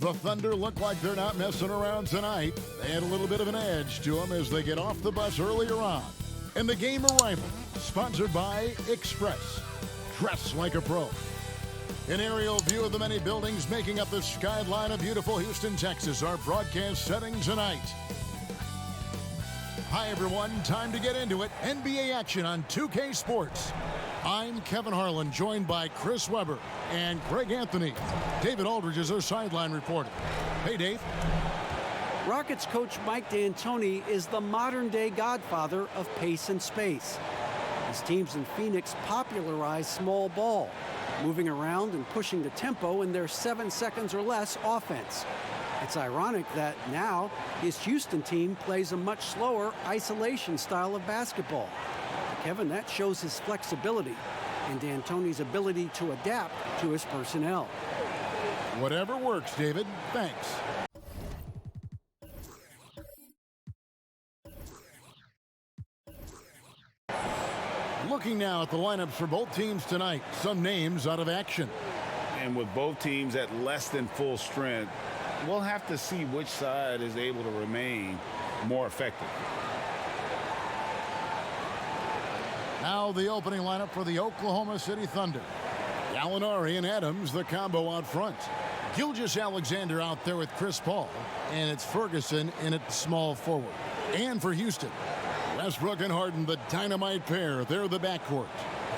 The Thunder look like they're not messing around tonight. They had a little bit of an edge to them as they get off the bus earlier on. And the game arrival, sponsored by Express. Dress like a pro. An aerial view of the many buildings making up the skyline of beautiful Houston, Texas, our broadcast setting tonight. Hi, everyone. Time to get into it. NBA action on 2K Sports. I'm Kevin Harlan, joined by Chris Webber and Greg Anthony. David Aldridge is our sideline reporter. Hey, Dave. Rockets coach Mike D'Antoni is the modern-day godfather of pace and space. His teams in Phoenix popularized small ball, moving around and pushing the tempo in their 7 seconds or less offense. It's ironic that now his Houston team plays a much slower isolation style of basketball. Kevin, that shows his flexibility and D'Antoni's ability to adapt to his personnel. Whatever works, David. Thanks. Looking now at the lineups for both teams tonight, some names out of action. And with both teams at less than full strength, we'll have to see which side is able to remain more effective. Now the opening lineup for the Oklahoma City Thunder. Gallinari and Adams, the combo out front. Gilgeous-Alexander out there with Chris Paul. And it's Ferguson in at small forward. And for Houston, Westbrook and Harden, the dynamite pair. They're the backcourt.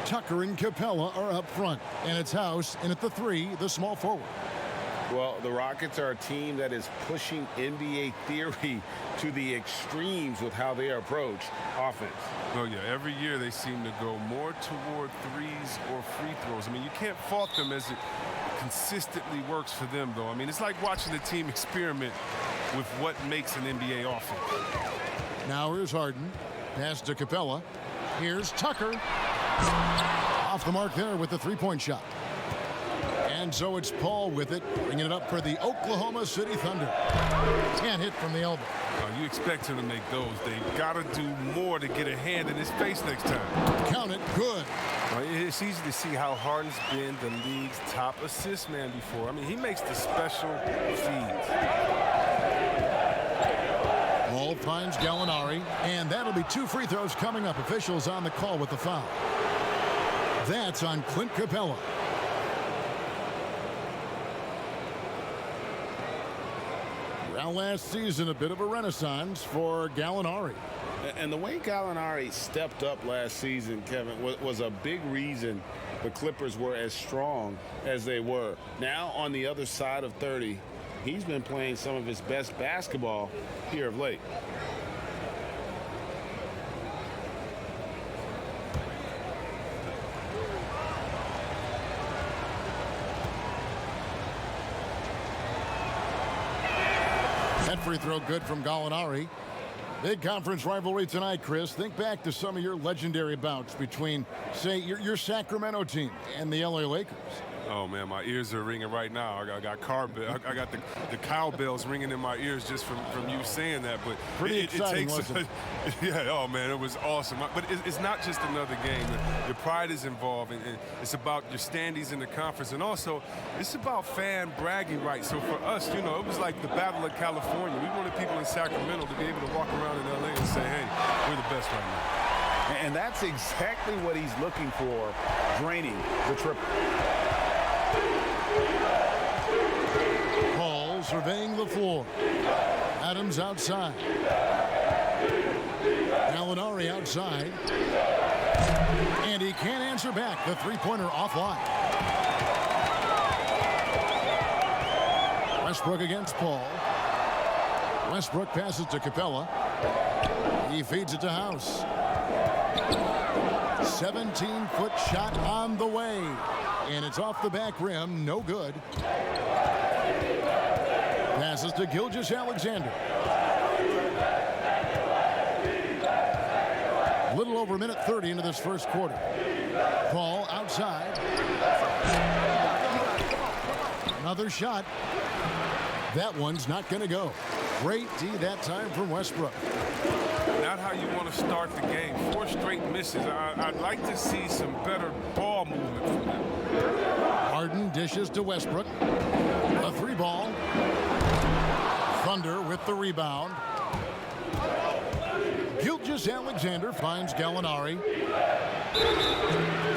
Tucker and Capella are up front. And it's House in at the 3, the small forward. Well, the Rockets are a team that is pushing NBA theory to the extremes with how they approach offense. Oh, yeah, every year they seem to go more toward threes or free throws. I mean, you can't fault them as it consistently works for them, though. I mean, it's like watching the team experiment with what makes an NBA offense. Now here's Harden. Pass to Capella. Here's Tucker. Off the mark there with the three-point shot. And so it's Paul with it, bringing it up for the Oklahoma City Thunder. Can't hit from the elbow. You expect him to make those. They've got to do more to get a hand in his face next time. Count it. Good. It's easy to see how Harden's been the league's top assist man before. I mean, he makes the special feeds. Ball finds Gallinari, and that'll be 2 free throws coming up. Officials on the call with the foul. That's on Clint Capella. Well, last season, a bit of a renaissance for Gallinari. And the way Gallinari stepped up last season, Kevin, was a big reason the Clippers were as strong as they were. Now, on the other side of 30, he's been playing some of his best basketball here of late. That free throw good from Gallinari. Big conference rivalry tonight, Chris. Think back to some of your legendary bouts between, say, your Sacramento team and the LA Lakers. Oh, man, my ears are ringing right now. I got the cowbells ringing in my ears just from you saying that. But pretty exciting, wasn't it? Yeah, oh, man, it was awesome. But it's not just another game. Your pride is involved, and it's about your standings in the conference. And also, it's about fan bragging rights. So for us, you know, it was like the Battle of California. We wanted people in Sacramento to be able to walk around in LA and say, hey, we're the best right now. And that's exactly what he's looking for, draining the triple. Paul surveying the floor. Adams outside. Gallinari outside. And he can't answer back. The three-pointer offline. Westbrook against Paul. Westbrook passes to Capella. He feeds it to House. 17-foot shot on the way. And it's off the back rim. No good. Passes to Gilgeous-Alexander. A little over a minute 30 into this first quarter. Paul outside. Another shot. That one's not going to go. Great D that time from Westbrook. Not how you want to start the game. 4 straight misses. I'd like to see some better ball movement from them. Harden dishes to Westbrook. A 3 ball. Thunder with the rebound. Alexander finds Gallinari.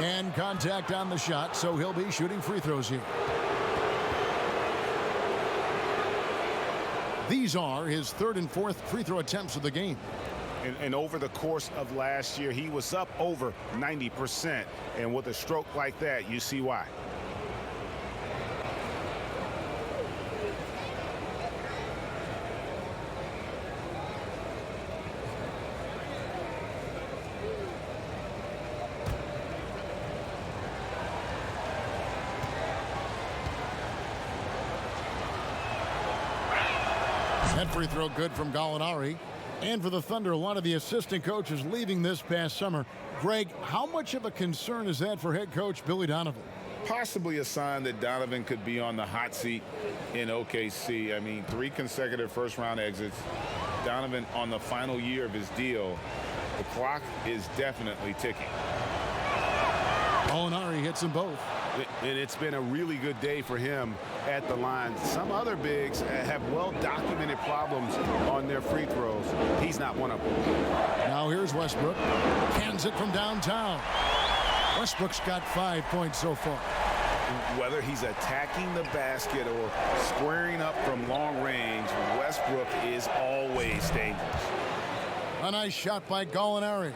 And contact on the shot, so he'll be shooting free throws here. These are his third and fourth free throw attempts of the game. And over the course of last year, he was up over 90%. And with a stroke like that, you see why. That free throw good from Gallinari. And for the Thunder, a lot of the assistant coaches leaving this past summer. Greg, how much of a concern is that for head coach Billy Donovan? Possibly a sign that Donovan could be on the hot seat in OKC. I mean, 3 consecutive first-round exits. Donovan on the final year of his deal. The clock is definitely ticking. Gallinari hits them both. And it's been a really good day for him at the line. Some other bigs have well-documented problems on their free throws. He's not one of them. Now here's Westbrook. Cans it from downtown. Westbrook's got 5 points so far. Whether he's attacking the basket or squaring up from long range, Westbrook is always dangerous. A nice shot by Gallinari.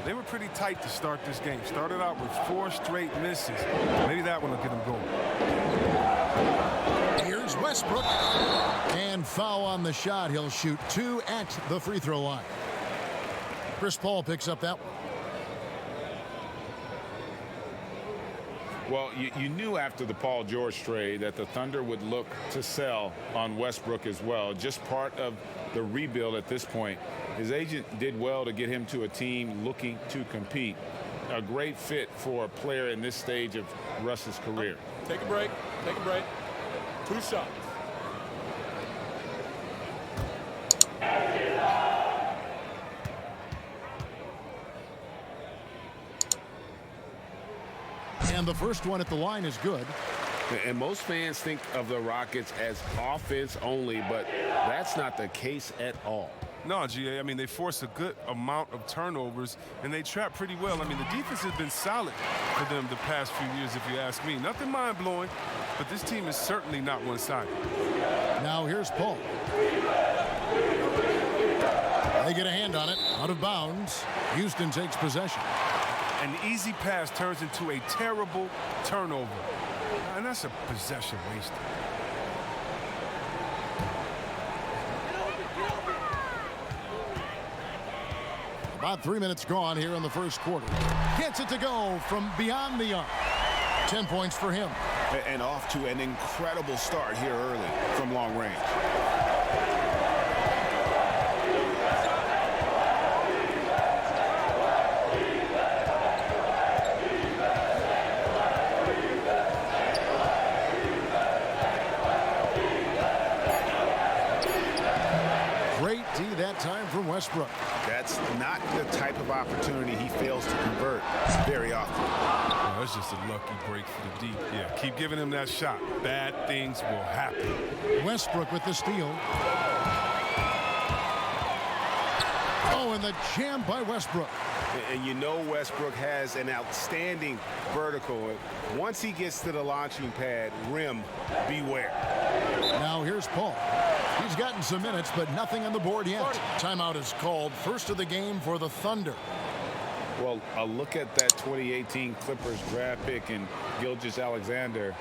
They were pretty tight to start this game. Started out with 4 straight misses. Maybe that one will get them going. Here's Westbrook. And foul on the shot. He'll shoot 2 at the free throw line. Chris Paul picks up that one. Well, you knew after the Paul George trade that the Thunder would look to sell on Westbrook as well. Just part of the rebuild at this point. His agent did well to get him to a team looking to compete. A great fit for a player in this stage of Russ's career. Take a break. Take a break. 2 shots. And the first one at the line is good. And most fans think of the Rockets as offense only, but that's not the case at all. No, GA, I mean, they force a good amount of turnovers, and they trap pretty well. I mean, the defense has been solid for them the past few years, if you ask me. Nothing mind-blowing, but this team is certainly not one-sided. Now here's Paul. They get a hand on it, out of bounds. Houston takes possession. An easy pass turns into a terrible turnover. And that's a possession wasted. About 3 minutes gone here in the first quarter. Gets it to go from beyond the arc. 10 points for him. And off to an incredible start here early from long range. Great D that time from Westbrook. That's not the type of opportunity he fails to convert very often. Well, that's just a lucky break for the D. Yeah, keep giving him that shot. Bad things will happen. Westbrook with the steal. Oh, and the jam by Westbrook. And you know Westbrook has an outstanding vertical. Once he gets to the launching pad, rim, beware. Now here's Paul. He's gotten some minutes, but nothing on the board yet. Timeout is called. First of the game for the Thunder. Well, a look at that 2018 Clippers draft pick in Alexander.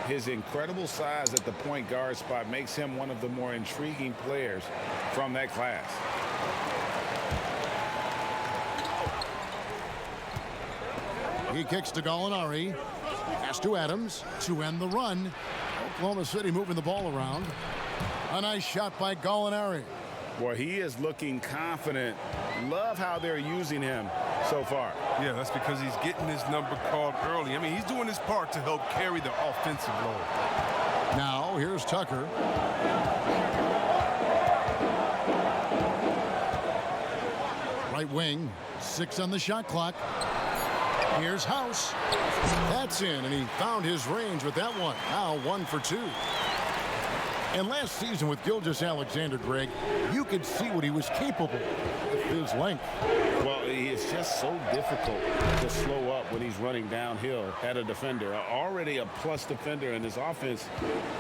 His incredible size at the point guard spot makes him one of the more intriguing players from that class. He kicks to Gallinari. Pass to Adams to end the run. Oklahoma City moving the ball around. A nice shot by Gallinari. Boy, he is looking confident. Love how they're using him so far. Yeah, that's because he's getting his number called early. I mean, he's doing his part to help carry the offensive load. Now, here's Tucker. Right wing, 6 on the shot clock. Here's House. That's in, and he found his range with that one. Now 1 for 2. And last season with Gilgeous-Alexander, Greg, you could see what he was capable with his length. Well, it's just so difficult to slow up when he's running downhill at a defender. Already a plus defender in his offense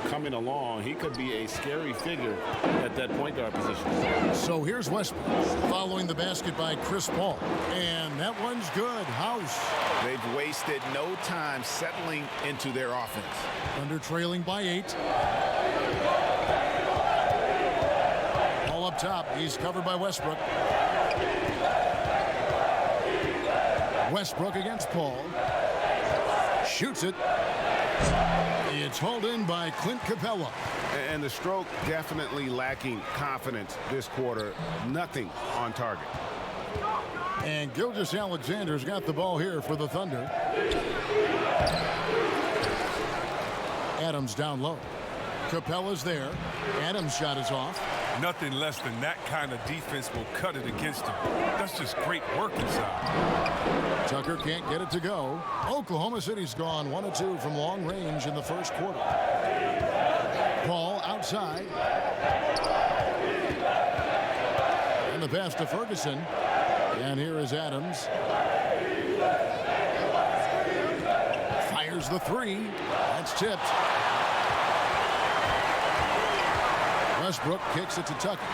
coming along. He could be a scary figure at that point guard position. So here's Westbrook following the basket by Chris Paul. And that one's good. House. They've wasted no time settling into their offense. Thunder trailing by 8. All up top. He's covered by Westbrook. Westbrook against Paul. Shoots it. It's hauled in by Clint Capella. And the stroke definitely lacking confidence this quarter. Nothing on target. And Gilgeous-Alexander's got the ball here for the Thunder. Adams down low. Capella's there. Adams' shot is off. Nothing less than that kind of defense will cut it against him. That's just great work inside. Tucker can't get it to go. Oklahoma City's gone 1 of 2 from long range in the first quarter. Paul outside. And the pass to Ferguson. And here is Adams. Fires the 3. That's tipped. Westbrook kicks it to Tucker.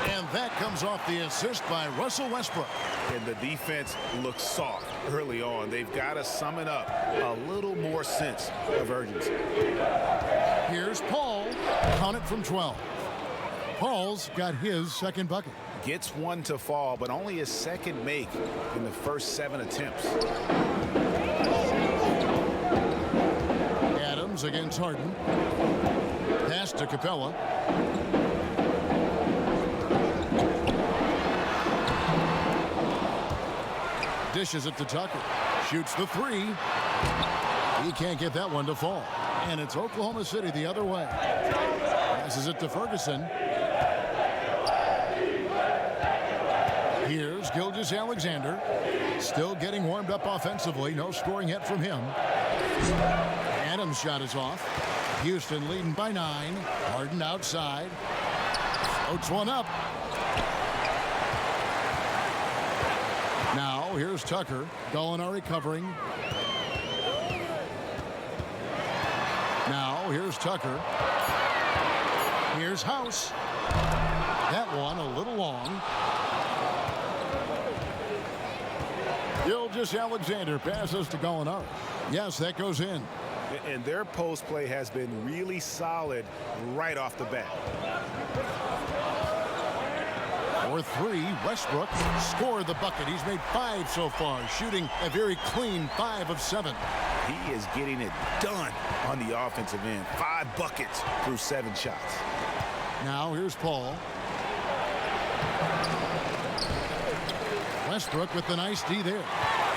And that comes off the assist by Russell Westbrook. And the defense looks soft early on. They've got to sum it up. A little more sense of urgency. Here's Paul. Count it from 12. Paul's got his second bucket. Gets one to fall, but only his second make in the first 7 attempts. Adams against Harden. Pass to Capella. Dishes it to Tucker. Shoots the 3. He can't get that one to fall. And it's Oklahoma City the other way. Passes it to Ferguson. Here's Gilgeous-Alexander. Still getting warmed up offensively. No scoring yet from him. Adams' shot is off. Houston leading by 9. Harden outside. Floats one up. Now here's Tucker. Gallinari covering. Now here's Tucker. Here's House. That one a little long. Gilgeous-Alexander passes to Gallinari. Yes, that goes in. And their post play has been really solid right off the bat. For 3, Westbrook scored the bucket. He's made 5 so far, shooting a very clean 5 of 7. He is getting it done on the offensive end. 5 buckets through 7 shots. Now here's Paul. Westbrook with the nice D there.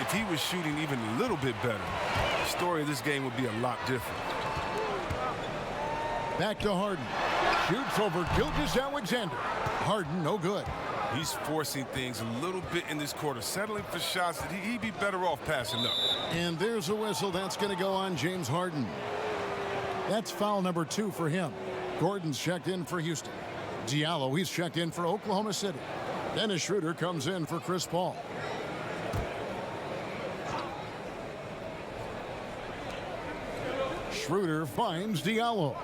If he was shooting even a little bit better, the story of this game would be a lot different. Back to Harden. Shoots over Gilgeous-Alexander. Harden, no good. He's forcing things a little bit in this quarter, settling for shots that he'd be better off passing up. And there's a whistle. That's going to go on James Harden. That's foul number 2 for him. Gordon's checked in for Houston. Diallo, he's checked in for Oklahoma City. Dennis Schroeder comes in for Chris Paul. Schroeder finds Diallo.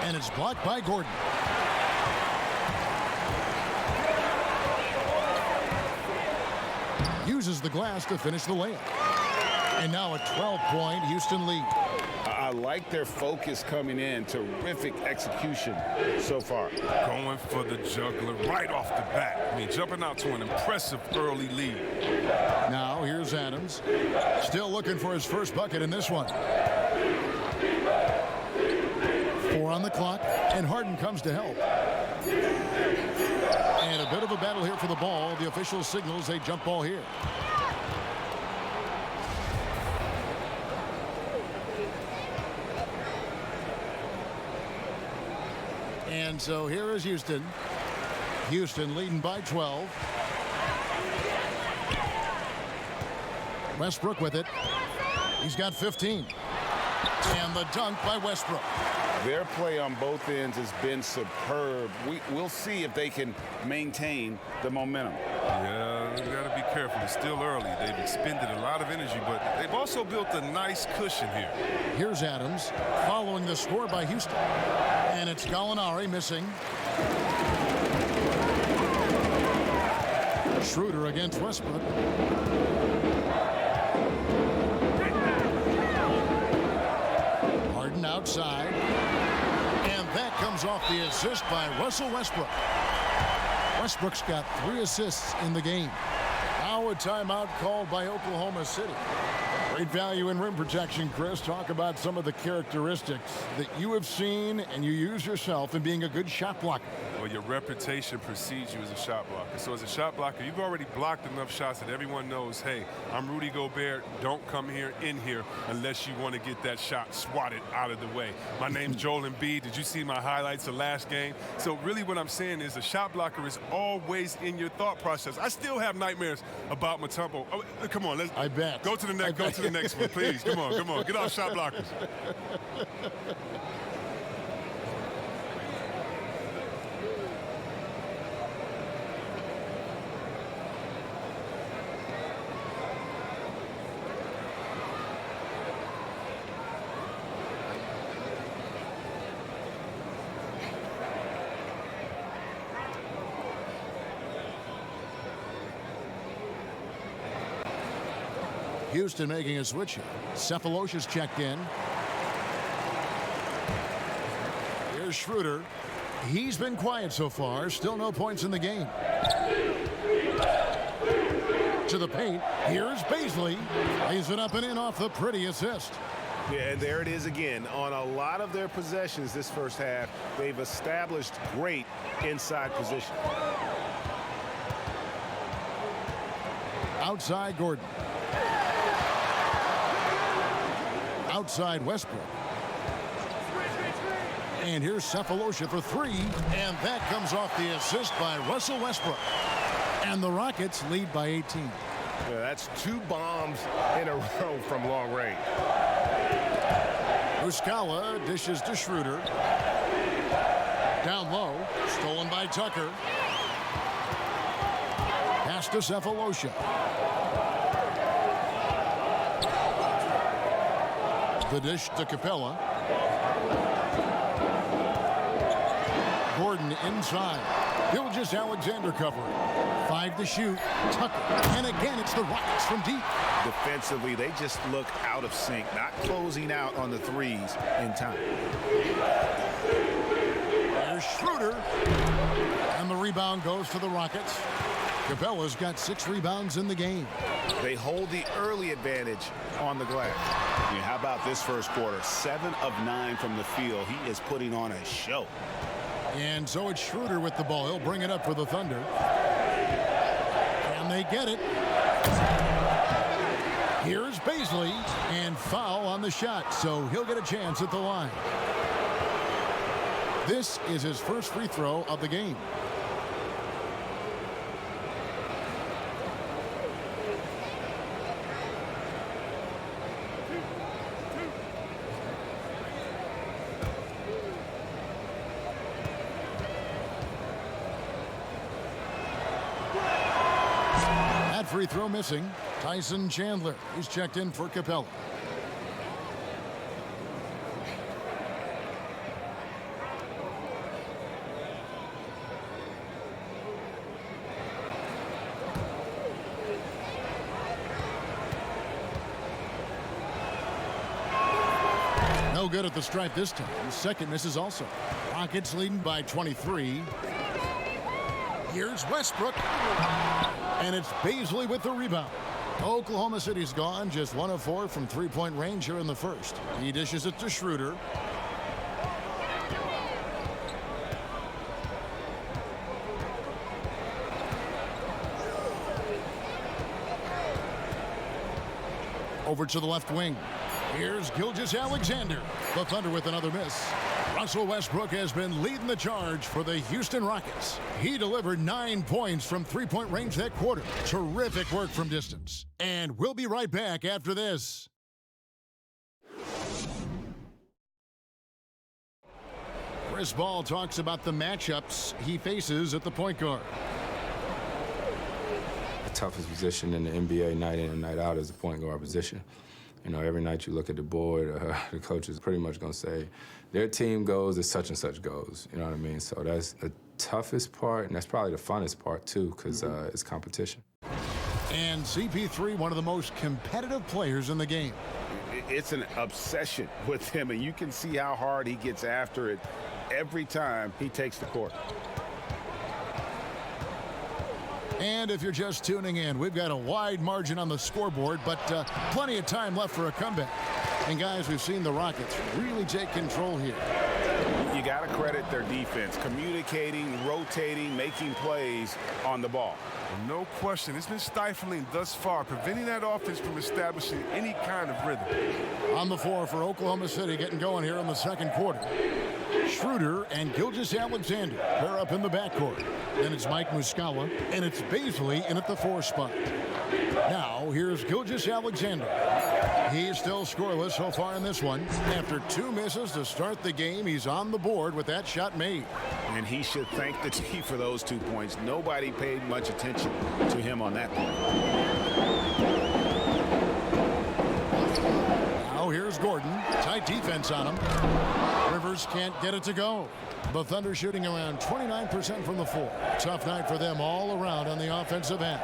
And it's blocked by Gordon. Uses the glass to finish the layup. And now a 12-point Houston lead. I like their focus coming in. Terrific execution so far. Going for the juggler right off the bat. I mean, jumping out to an impressive early lead. Now here's Adams. Still looking for his first bucket in this one. 4 on the clock, and Harden comes to help. And a bit of a battle here for the ball. The official signals a jump ball here. And so here is Houston. Houston leading by 12. Westbrook with it. He's got 15. And the dunk by Westbrook. Their play on both ends has been superb. We'll see if they can maintain the momentum. Yeah, you got to be careful. It's still early. They've expended a lot of energy, but they've also built a nice cushion here. Here's Adams following the score by Houston. And it's Gallinari missing. Schroeder against Westbrook. Harden outside. And that comes off the assist by Russell Westbrook. Westbrook's got 3 assists in the game. Now a timeout called by Oklahoma City. Great value in rim protection, Chris. Talk about some of the characteristics that you have seen and you use yourself in being a good shot blocker. Well, your reputation precedes you as a shot blocker. So as a shot blocker, you've already blocked enough shots that everyone knows, hey, I'm Rudy Gobert. Don't come here in here unless you want to get that shot swatted out of the way. My name's Joel Embiid. Did you see my highlights of last game? So really what I'm saying is a shot blocker is always in your thought process. I still have nightmares about Mutombo. Oh, come on, let's go to the next. Go to the next one, please. Come on, come on. Get off shot blockers. Houston making a switch here. Cephalosha's checked in. Here's Schroeder. He's been quiet so far. Still no points in the game. To the paint. Here's Baisley. Lays it up and in off the pretty assist. Yeah, and there it is again. On a lot of their possessions this first half, they've established great inside position. Outside Gordon. Outside Westbrook. And here's Cephalosha for 3. And that comes off the assist by Russell Westbrook. And the Rockets lead by 18. Yeah, that's 2 bombs in a row from long range. Muscala dishes to Schroeder. Down low. Stolen by Tucker. Pass to Cephalosha. The dish to Capella. Gordon inside. Gilgeous-Alexander covering. 5 to shoot. Tucker. And again, it's the Rockets from deep. Defensively, they just look out of sync, not closing out on the threes in time. There's Schroeder. And the rebound goes to the Rockets. Capella's got 6 rebounds in the game. They hold the early advantage on the glass. Yeah, how about this first quarter? 7 of 9 from the field. He is putting on a show. And so it's Schroeder with the ball. He'll bring it up for the Thunder. And they get it. Here's Baisley. And foul on the shot. So he'll get a chance at the line. This is his first free throw of the game. Free throw missing. Tyson Chandler. He's checked in for Capella. No good at the stripe this time. The second misses also. Rockets leading by 23. Here's Westbrook. And it's Baisley with the rebound. Oklahoma City's gone just 1 of 4 from three-point range here in the first. He dishes it to Schroeder. Over to the left wing. Here's Gilgeous-Alexander. The Thunder with another miss. Russell Westbrook has been leading the charge for the Houston Rockets. He delivered 9 points from three-point range that quarter. Terrific work from distance. And we'll be right back after this. Chris Paul talks about the matchups he faces at the point guard. The toughest position in the NBA night in and night out is the point guard position. You know, every night you look at the board, the coach is pretty much going to say, their team goes as such and such goes. You know what I mean? So that's the toughest part, and that's probably the funnest part, too, because it's competition. And CP3, one of the most competitive players in the game. It's an obsession with him, and you can see how hard he gets after it every time he takes the court. And if you're just tuning in, we've got a wide margin on the scoreboard, but plenty of time left for a comeback. And guys, we've seen the Rockets really take control here. You got to credit their defense, communicating, rotating, making plays on the ball. No question. It's been stifling thus far, preventing that offense from establishing any kind of rhythm. On the floor for Oklahoma City, getting going here in the second quarter. Schroeder and Gilgeous-Alexander pair up in the backcourt. Then it's Mike Muscala, and it's Baisley in at the 4 spot. Now, here's Gilgeous-Alexander. He's still scoreless so far in this one. After 2 misses to start the game, he's on the board with that shot made. And he should thank the team for those 2 points. Nobody paid much attention to him on that point. Now here's Gordon. Tight defense on him. Rivers can't get it to go. The Thunder shooting around 29% from the floor. Tough night for them all around on the offensive end.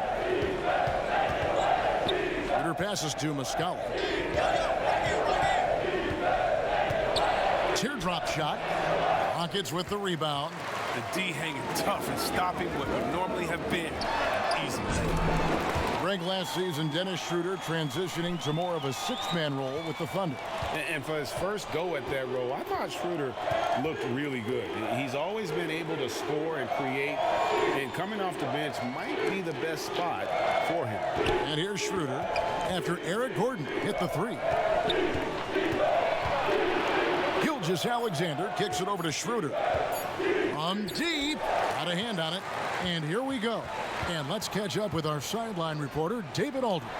Schroeder passes to Muscala. Teardrop shot. Rockets with the rebound. The D hanging tough and stopping what would normally have been easy. Greg last season, Dennis Schroeder transitioning to more of a 6-man role with the Thunder. And for his first go at that role, I thought Schroeder looked really good. He's always been able to score and create, and coming off the bench might be the best spot for him. And here's Schroeder after Eric Gordon hit the 3. Gilgeous-Alexander kicks it over to Schroeder. From deep, got a hand on it, and here we go. And let's catch up with our sideline reporter, David Aldridge.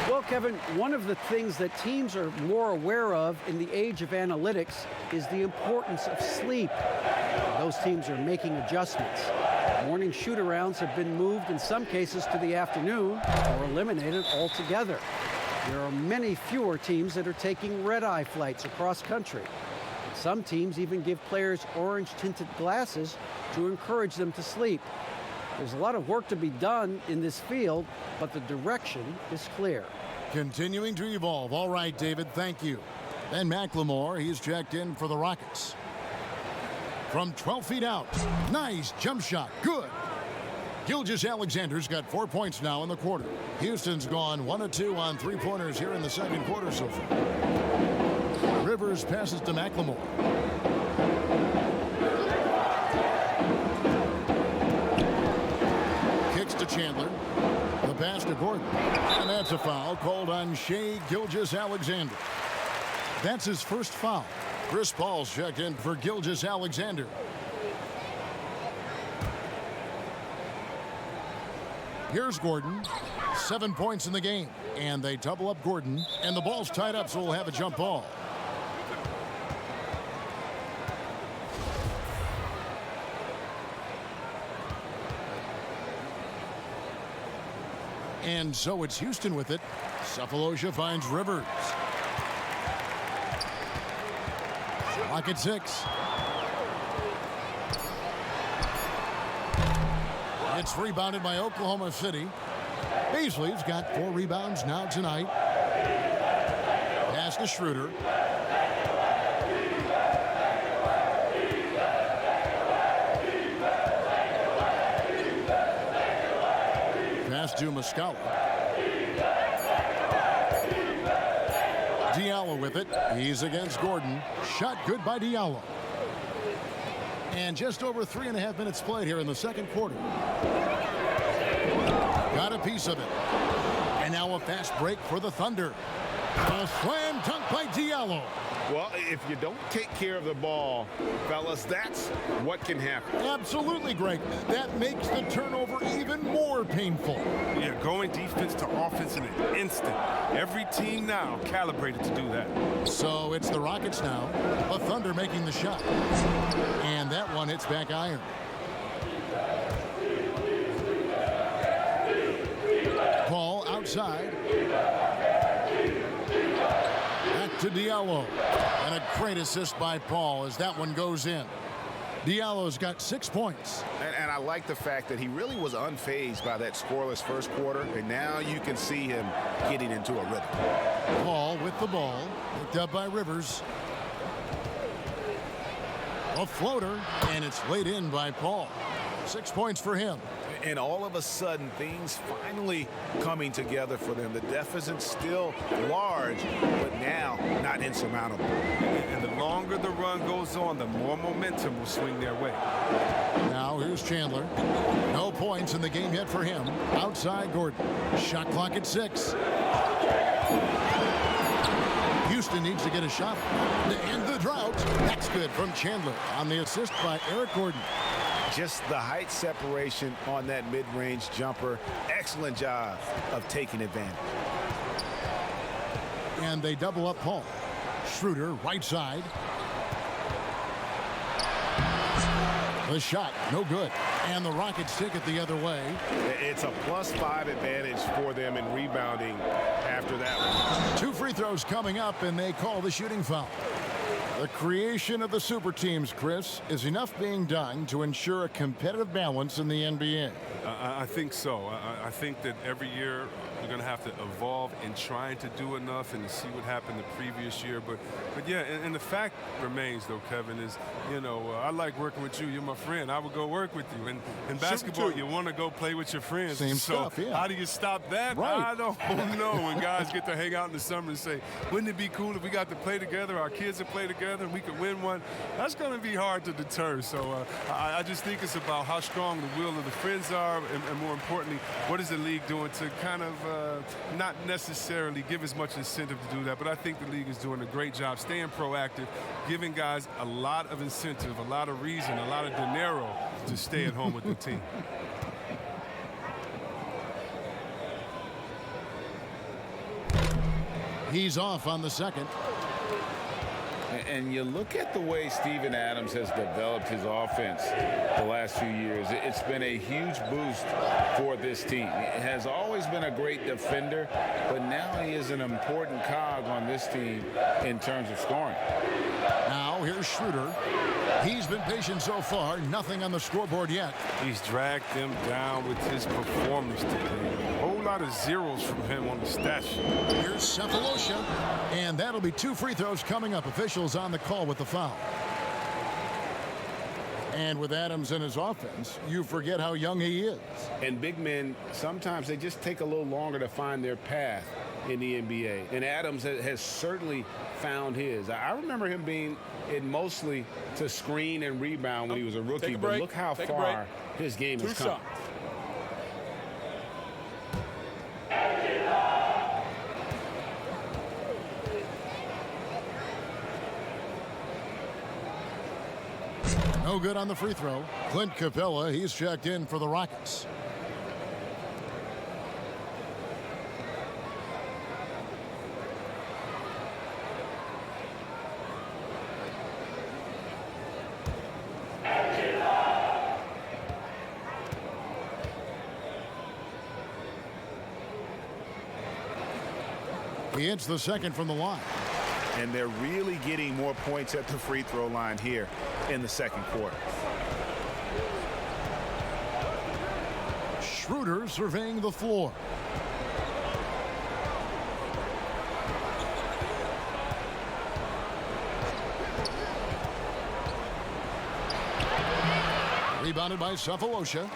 Well, Kevin, one of the things that teams are more aware of in the age of analytics is the importance of sleep. Those teams are making adjustments. Morning shoot-arounds have been moved in some cases to the afternoon or eliminated altogether. There are many fewer teams that are taking red-eye flights across country. Some teams even give players orange-tinted glasses to encourage them to sleep. There's a lot of work to be done in this field, but the direction is clear. Continuing to evolve. All right, David, thank you. Ben McLemore, he's checked in for the Rockets. From 12 feet out, nice jump shot, good. Gilgeous-Alexander's got 4 points now in the quarter. Houston's gone 1 of 2 on 3-pointers here in the second quarter so far. Rivers passes to McLemore. Kicks to Chandler. The pass to Gordon. And that's a foul called on Shai Gilgeous-Alexander. That's his first foul. Chris Paul's checked in for Gilgeous-Alexander. Here's Gordon. 7 points in the game. And they double up Gordon. And the ball's tied up, so we'll have a jump ball. And so it's Houston with it. Cephalosha finds Rivers. Clock at 6. It's rebounded by Oklahoma City. Baisley's got 4 rebounds now tonight. Pass to Schroeder. Pass to Muscala. Diallo with it. He's against Gordon. Shot good by Diallo. And just over 3.5 minutes played here in the second quarter. Got a piece of it. And now a fast break for the Thunder. A slam dunk by Diallo. Well, if you don't take care of the ball, fellas, that's what can happen. Absolutely, Greg. That makes the turnover even more painful. Yeah, going defense to offense in an instant. Every team now calibrated to do that. So it's the Rockets now. The Thunder making the shot. And that one hits back iron. Ball outside. Back to Diallo. And a great assist by Paul as that one goes in. Diallo's got 6 points. And I like the fact that he really was unfazed by that scoreless first quarter, and now you can see him getting into a rhythm. Paul with the ball, picked up by Rivers. A floater, and it's laid in by Paul. 6 points for him. And all of a sudden, things finally coming together for them. The deficit's still large, but now not insurmountable. And the longer the run goes on, the more momentum will swing their way. Now here's Chandler. No points in the game yet for him. Outside Gordon. Shot clock at 6. Houston needs to get a shot to end the drought. That's good from Chandler on the assist by Eric Gordon. Just the height separation on that mid-range jumper. Excellent job of taking advantage. And they double up Paul. Schroeder, right side. The shot, no good. And the Rockets take it the other way. It's a +5 advantage for them in rebounding after that one. 2 free throws coming up, and they call the shooting foul. The creation of the super teams, Chris, is enough being done to ensure a competitive balance in the NBA. I think so. I think that every year we're going to have to evolve in trying to do enough and to see what happened the previous year. But yeah, and the fact remains, though, Kevin, is, you know, I like working with you. You're my friend. I would go work with you. And in basketball, you want to go play with your friends. Same so stuff, yeah. How do you stop that? Right. I don't know. When guys get to hang out in the summer and say, wouldn't it be cool if we got to play together, our kids would play together, and we could win one? That's going to be hard to deter. So I just think it's about how strong the will of the friends are, and more importantly, what is the league doing to kind of not necessarily give as much incentive to do that, but I think the league is doing a great job staying proactive, giving guys a lot of incentive, a lot of reason, a lot of dinero to stay at home with the team. He's off on the second. And you look at the way Steven Adams has developed his offense the last few years. It's been a huge boost for this team. He has always been a great defender, but now he is an important cog on this team in terms of scoring. Now here's Schroeder. He's been patient so far. Nothing on the scoreboard yet. He's dragged them down with his performance today. A whole lot of zeros from him on the stat sheet. Here's Cephalosha, and that'll be 2 free throws coming up. Officials on the call with the foul. And with Adams in his offense, you forget how young he is. And big men, sometimes they just take a little longer to find their path in the NBA. And Adams has certainly found his. I remember him being in mostly to screen and rebound when he was a rookie, but look how far his game has come. No good on the free throw. Clint Capella, he's checked in for the Rockets. He hits the second from the line. And they're really getting more points at the free throw line here in the second quarter. Schroeder surveying the floor. Rebounded by Cephalosha.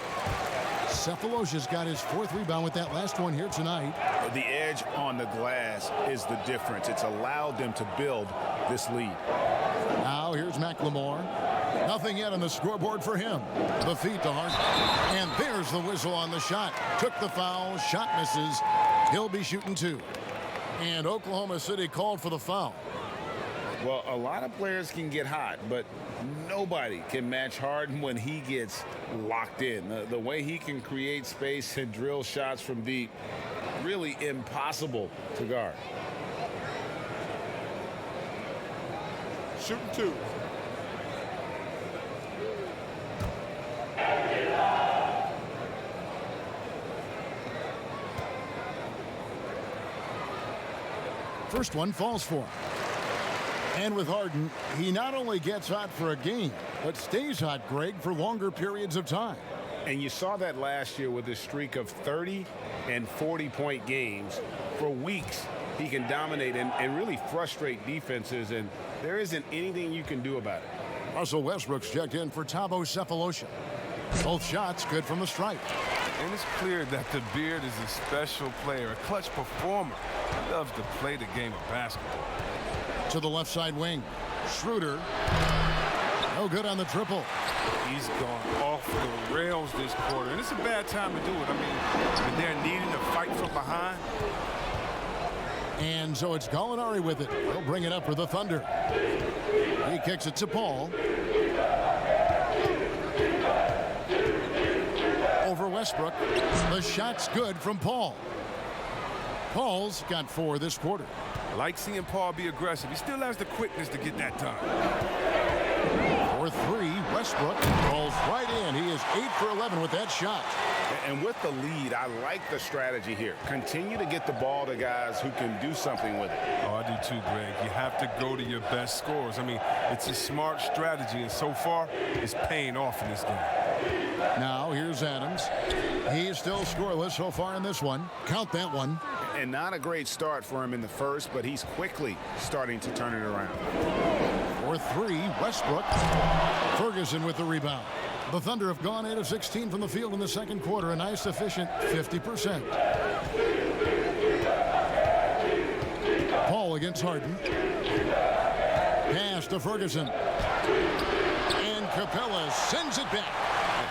Cephalosha's got his 4th rebound with that last one here tonight. The edge on the glass is the difference. It's allowed them to build this lead. Now here's McLemore. Nothing yet on the scoreboard for him. The feet to Hart. And there's the whistle on the shot. Took the foul. Shot misses. He'll be shooting 2. And Oklahoma City called for the foul. Well, a lot of players can get hot, but nobody can match Harden when he gets locked in. The way he can create space and drill shots from deep, really impossible to guard. Shooting 2. First one falls for him. And with Harden, he not only gets hot for a game, but stays hot, Greg, for longer periods of time. And you saw that last year with his streak of 30 and 40-point games. For weeks, he can dominate and really frustrate defenses, and there isn't anything you can do about it. Russell Westbrook's checked in for Thabo Sefolosha. Both shots good from the stripe. And it's clear that the Beard is a special player, a clutch performer. He loves to play the game of basketball. To the left side wing. Schroeder. No good on the triple. He's gone off the rails this quarter, and it's a bad time to do it. I mean, when they're needing to fight from behind. And so it's Gallinari with it. He'll bring it up for the Thunder. He kicks it to Paul. Over Westbrook. The shot's good from Paul. Paul's got 4 this quarter. I like seeing Paul be aggressive. He still has the quickness to get that done. For 3, Westbrook rolls right in. He is 8 for 11 with that shot. And with the lead, I like the strategy here. Continue to get the ball to guys who can do something with it. Oh, I do too, Greg. You have to go to your best scorers. I mean, it's a smart strategy, and so far, it's paying off in this game. Now, here's Adams. He's still scoreless so far in this one. Count that one. And not a great start for him in the first, but he's quickly starting to turn it around. For 3, Westbrook. Ferguson with the rebound. The Thunder have gone 8 of 16 from the field in the second quarter, a nice efficient 50%. Paul against Harden. Pass to Ferguson. And Capella sends it back.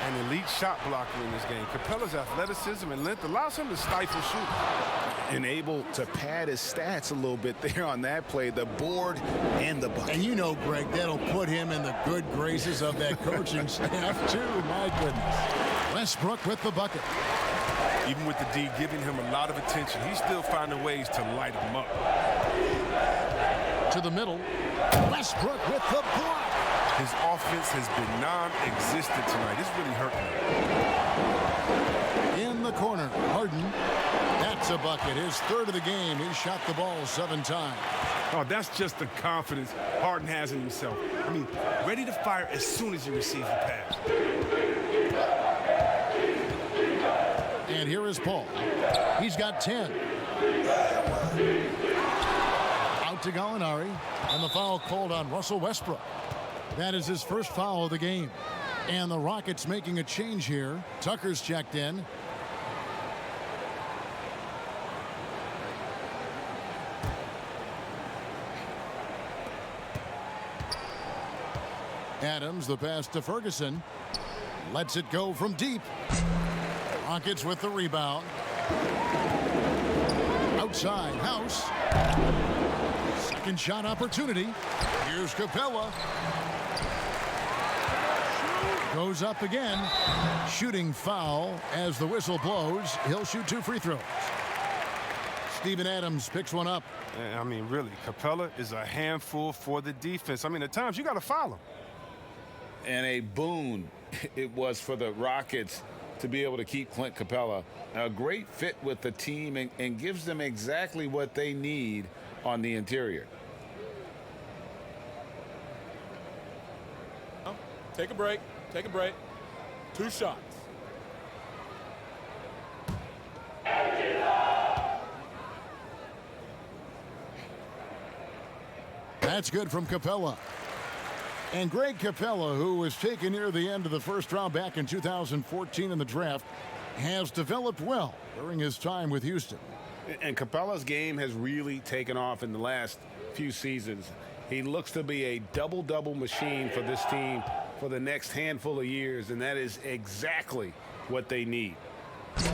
An elite shot blocker in this game. Capella's athleticism and length allows him to stifle shooters. And able to pad his stats a little bit there on that play, the board and the bucket. And you know, Greg, that'll put him in the good graces of that coaching staff, too. My goodness. Westbrook with the bucket. Even with the D giving him a lot of attention, he's still finding ways to light him up. To the middle. Westbrook with the block. His offense has been non-existent tonight. It's really hurting him. In the corner, Harden. That's a bucket. His 3rd of the game. He shot the ball 7 times. Oh, that's just the confidence Harden has in himself. I mean, ready to fire as soon as he receives the pass. And here is Paul. He's got 10. Out to Gallinari. And the foul called on Russell Westbrook. That is his first foul of the game. And the Rockets making a change here. Tucker's checked in. Adams, the pass to Ferguson. Lets it go from deep. Rockets with the rebound. Outside, House. Second shot opportunity. Here's Capella. Goes up again. Shooting foul as the whistle blows. He'll shoot 2 free throws. Steven Adams picks one up. I mean, really, Capella is a handful for the defense. I mean, at times you got to foul him. And a boon it was for the Rockets to be able to keep Clint Capella. A great fit with the team and gives them exactly what they need on the interior. Take a break. Take a break. 2 shots. That's good from Capella. And Greg Capella, who was taken near the end of the first round back in 2014 in the draft, has developed well during his time with Houston. And Capella's game has really taken off in the last few seasons. He looks to be a double-double machine for this team for the next handful of years, and that is exactly what they need.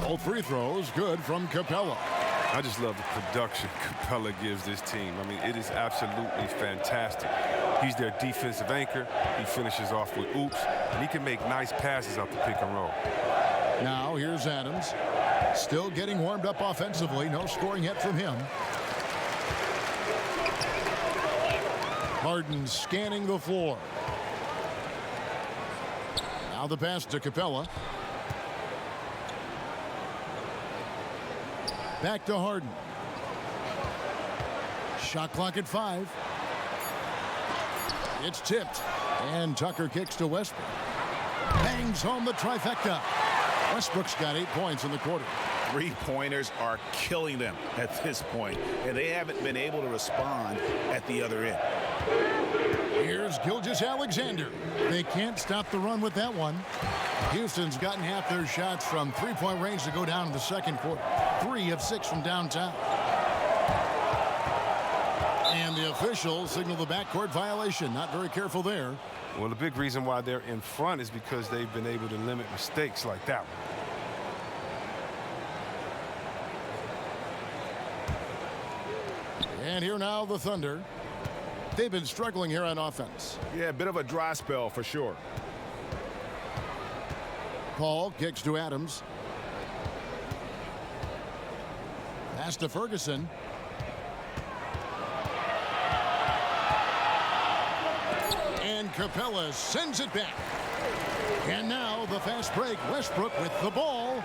Both free throws good from Capella. I just love the production Capella gives this team. I mean, it is absolutely fantastic. He's their defensive anchor. He finishes off with oops, and he can make nice passes out the pick and roll. Now here's Adams. Still getting warmed up offensively. No scoring yet from him. Harden scanning the floor. Now the pass to Capella. Back to Harden. Shot clock at 5. It's tipped. And Tucker kicks to Westbrook. Bangs home the trifecta. Westbrook's got 8 points in the quarter. Three-pointers are killing them at this point, and they haven't been able to respond at the other end. Here's Gilgeous-Alexander. They can't stop the run with that one. Houston's gotten half their shots from three-point range to go down in the second quarter. 3 of 6 from downtown. And the officials signal the backcourt violation. Not very careful there. Well, the big reason why they're in front is because they've been able to limit mistakes like that one. And here now the Thunder. They've been struggling here on offense. Yeah, a bit of a dry spell for sure. Paul kicks to Adams. Pass to Ferguson. And Capella sends it back. And now the fast break. Westbrook with the ball.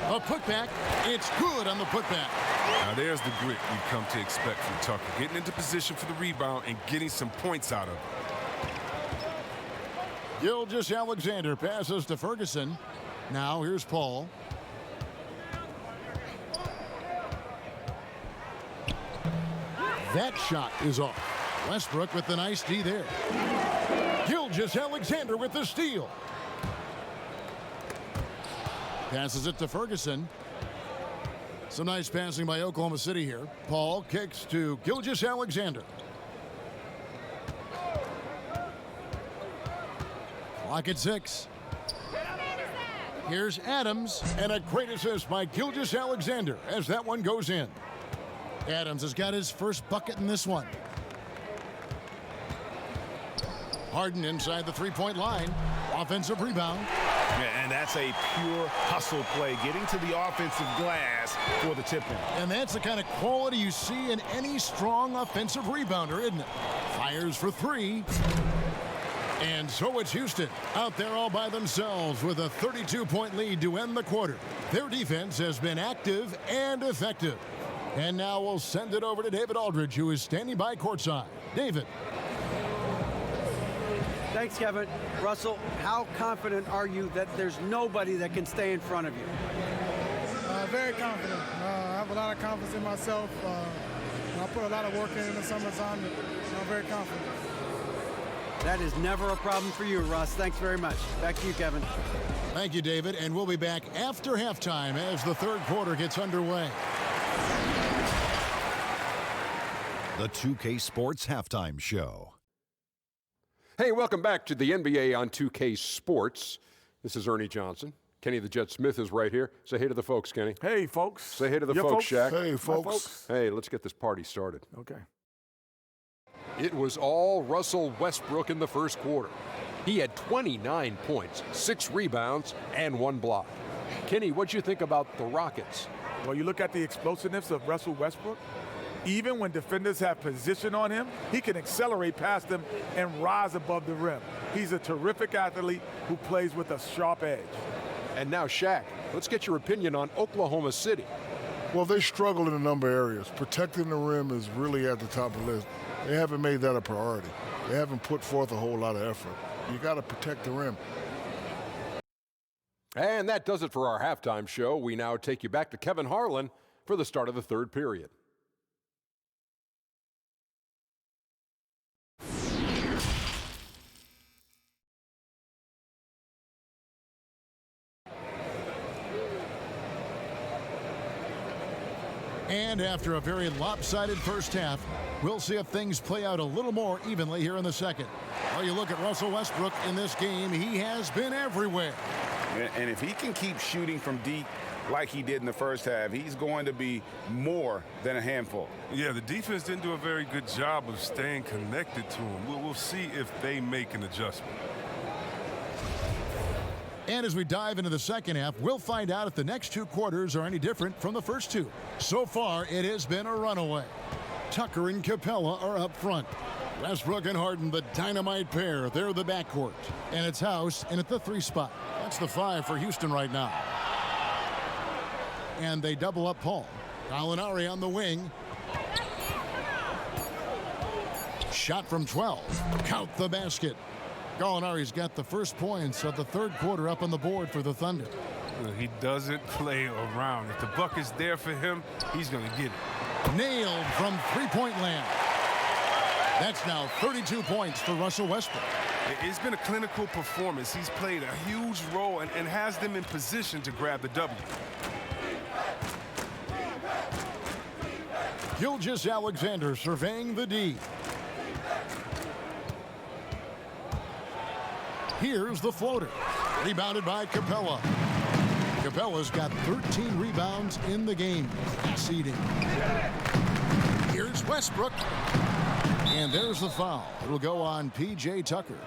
A putback. It's good on the putback. Now there's the grit we've come to expect from Tucker. Getting into position for the rebound and getting some points out of it. Gilgeous-Alexander passes to Ferguson. Now here's Paul. That shot is off. Westbrook with the nice D there. Gilgeous-Alexander with the steal. Passes it to Ferguson. Some nice passing by Oklahoma City here. Paul kicks to Gilgeous-Alexander. Clock at 6. Here's Adams, and a great assist by Gilgeous-Alexander as that one goes in. Adams has got his first bucket in this one. Harden inside the three-point line. Offensive rebound. Yeah, and that's a pure hustle play, getting to the offensive glass for the tip-in. And that's the kind of quality you see in any strong offensive rebounder, isn't it? Fires for 3. And so it's Houston out there all by themselves with a 32-point lead to end the quarter. Their defense has been active and effective. And now we'll send it over to David Aldridge, who is standing by courtside. David. Thanks, Kevin. Russell, how confident are you that there's nobody that can stay in front of you? Very confident. I have a lot of confidence in myself. I put a lot of work in the summertime. I'm very confident. That is never a problem for you, Russ. Thanks very much. Back to you, Kevin. Thank you, David. And we'll be back after halftime as the third quarter gets underway. The 2K Sports Halftime Show. Hey, welcome back to the NBA on 2K Sports. This is Ernie Johnson. Kenny the Jet Smith is right here. Say hey to the folks, Kenny. Hey, folks. Say hey to the folks, Shaq. Hey, folks. Hey, let's get this party started. Okay. It was all Russell Westbrook in the first quarter. He had 29 points, 6 rebounds, and 1 block. Kenny, what'd you think about the Rockets? Well, you look at the explosiveness of Russell Westbrook. Even when defenders have position on him, he can accelerate past them and rise above the rim. He's a terrific athlete who plays with a sharp edge. And now, Shaq, let's get your opinion on Oklahoma City. Well, they struggle in a number of areas. Protecting the rim is really at the top of the list. They haven't made that a priority. They haven't put forth a whole lot of effort. You got to protect the rim. And that does it for our halftime show. We now take you back to Kevin Harlan for the start of the third period. And after a very lopsided first half, we'll see if things play out a little more evenly here in the second. Well, you look at Russell Westbrook in this game, he has been everywhere. And if he can keep shooting from deep like he did in the first half, he's going to be more than a handful. Yeah, the defense didn't do a very good job of staying connected to him. We'll see if they make an adjustment. And as we dive into the second half, we'll find out if the next two quarters are any different from the first two. So far, it has been a runaway. Tucker and Capella are up front. Westbrook and Harden, the dynamite pair. They're the backcourt. And it's House in at the 3 spot. That's the 5 for Houston right now. And they double up Paul. Gallinari on the wing. Shot from 12. Count the basket. Gallinari's got the first points of the third quarter up on the board for the Thunder. He doesn't play around. If the buck is there for him, he's going to get it. Nailed from three-point land. That's now 32 points for Russell Westbrook. It's been a clinical performance. He's played a huge role and has them in position to grab the W. Gilgeous-Alexander surveying the D. Here's the floater. Rebounded by Capella. Capella's got 13 rebounds in the game. Seeding. Here's Westbrook. And there's the foul. It'll go on P.J. Tucker.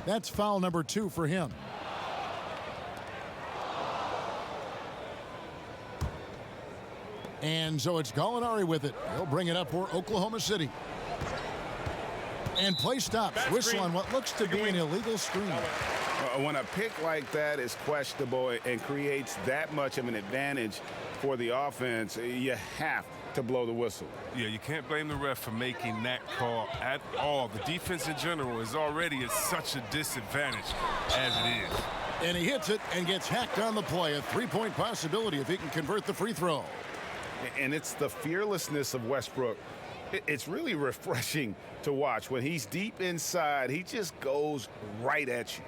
That's foul number 2 for him. And so it's Gallinari with it. He'll bring it up for Oklahoma City. And play stops. Whistle on what looks to be an illegal screen. When a pick like that is questionable and creates that much of an advantage for the offense, you have to blow the whistle. Yeah, you can't blame the ref for making that call at all. The defense in general is already at such a disadvantage as it is. And he hits it and gets hacked on the play. A three-point possibility if he can convert the free throw. And it's the fearlessness of Westbrook. It's really refreshing to watch. When he's deep inside, he just goes right at you.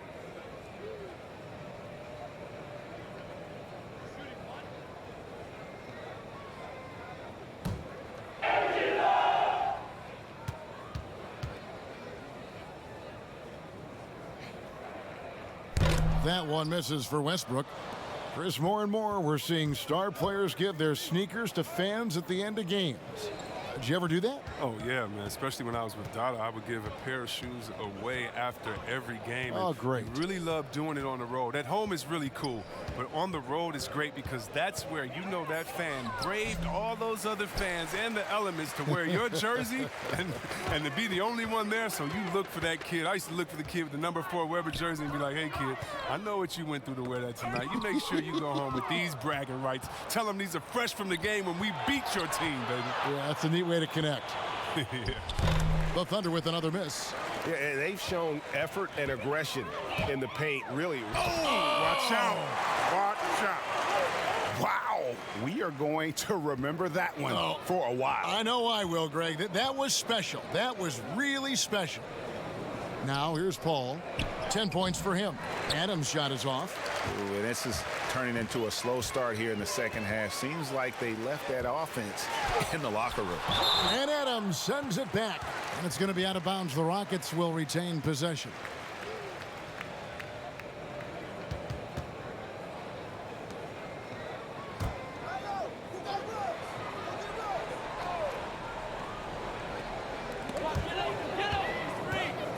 That one misses for Westbrook. Chris, more and more we're seeing star players give their sneakers to fans at the end of games. Did you ever do that? Oh, yeah, man. Especially when I was with Dada, I would give a pair of shoes away after every game. Oh, great. I really love doing it on the road. At home is really cool, but on the road is great because that's where you know that fan braved all those other fans and the elements to wear your jersey and to be the only one there. So you look for that kid. I used to look for the kid with the number 4 Weber jersey and be like, hey, kid, I know what you went through to wear that tonight. You make sure you go home with these bragging rights. Tell them these are fresh from the game when we beat your team, baby. Yeah, that's a neat way to connect. Yeah. The Thunder with another miss. Yeah, they've shown effort and aggression in the paint, really. Oh, watch out. Watch out. Wow. We are going to remember that one for a while. I know I will, Greg. That was special. That was really special. Now here's Paul. 10 points for him. Adams' shot is off. Ooh, this is turning into a slow start here in the second half. Seems like they left that offense in the locker room. And Adams sends it back. And it's going to be out of bounds. The Rockets will retain possession.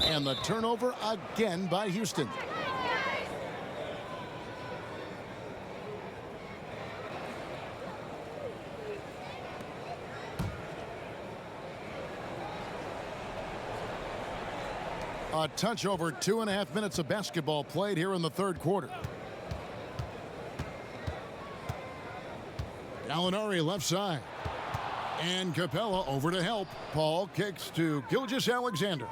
And the turnover again by Houston. A touch over 2.5 minutes of basketball played here in the third quarter. Gallinari left side. And Capella over to help. Paul kicks to Gilgeous-Alexander.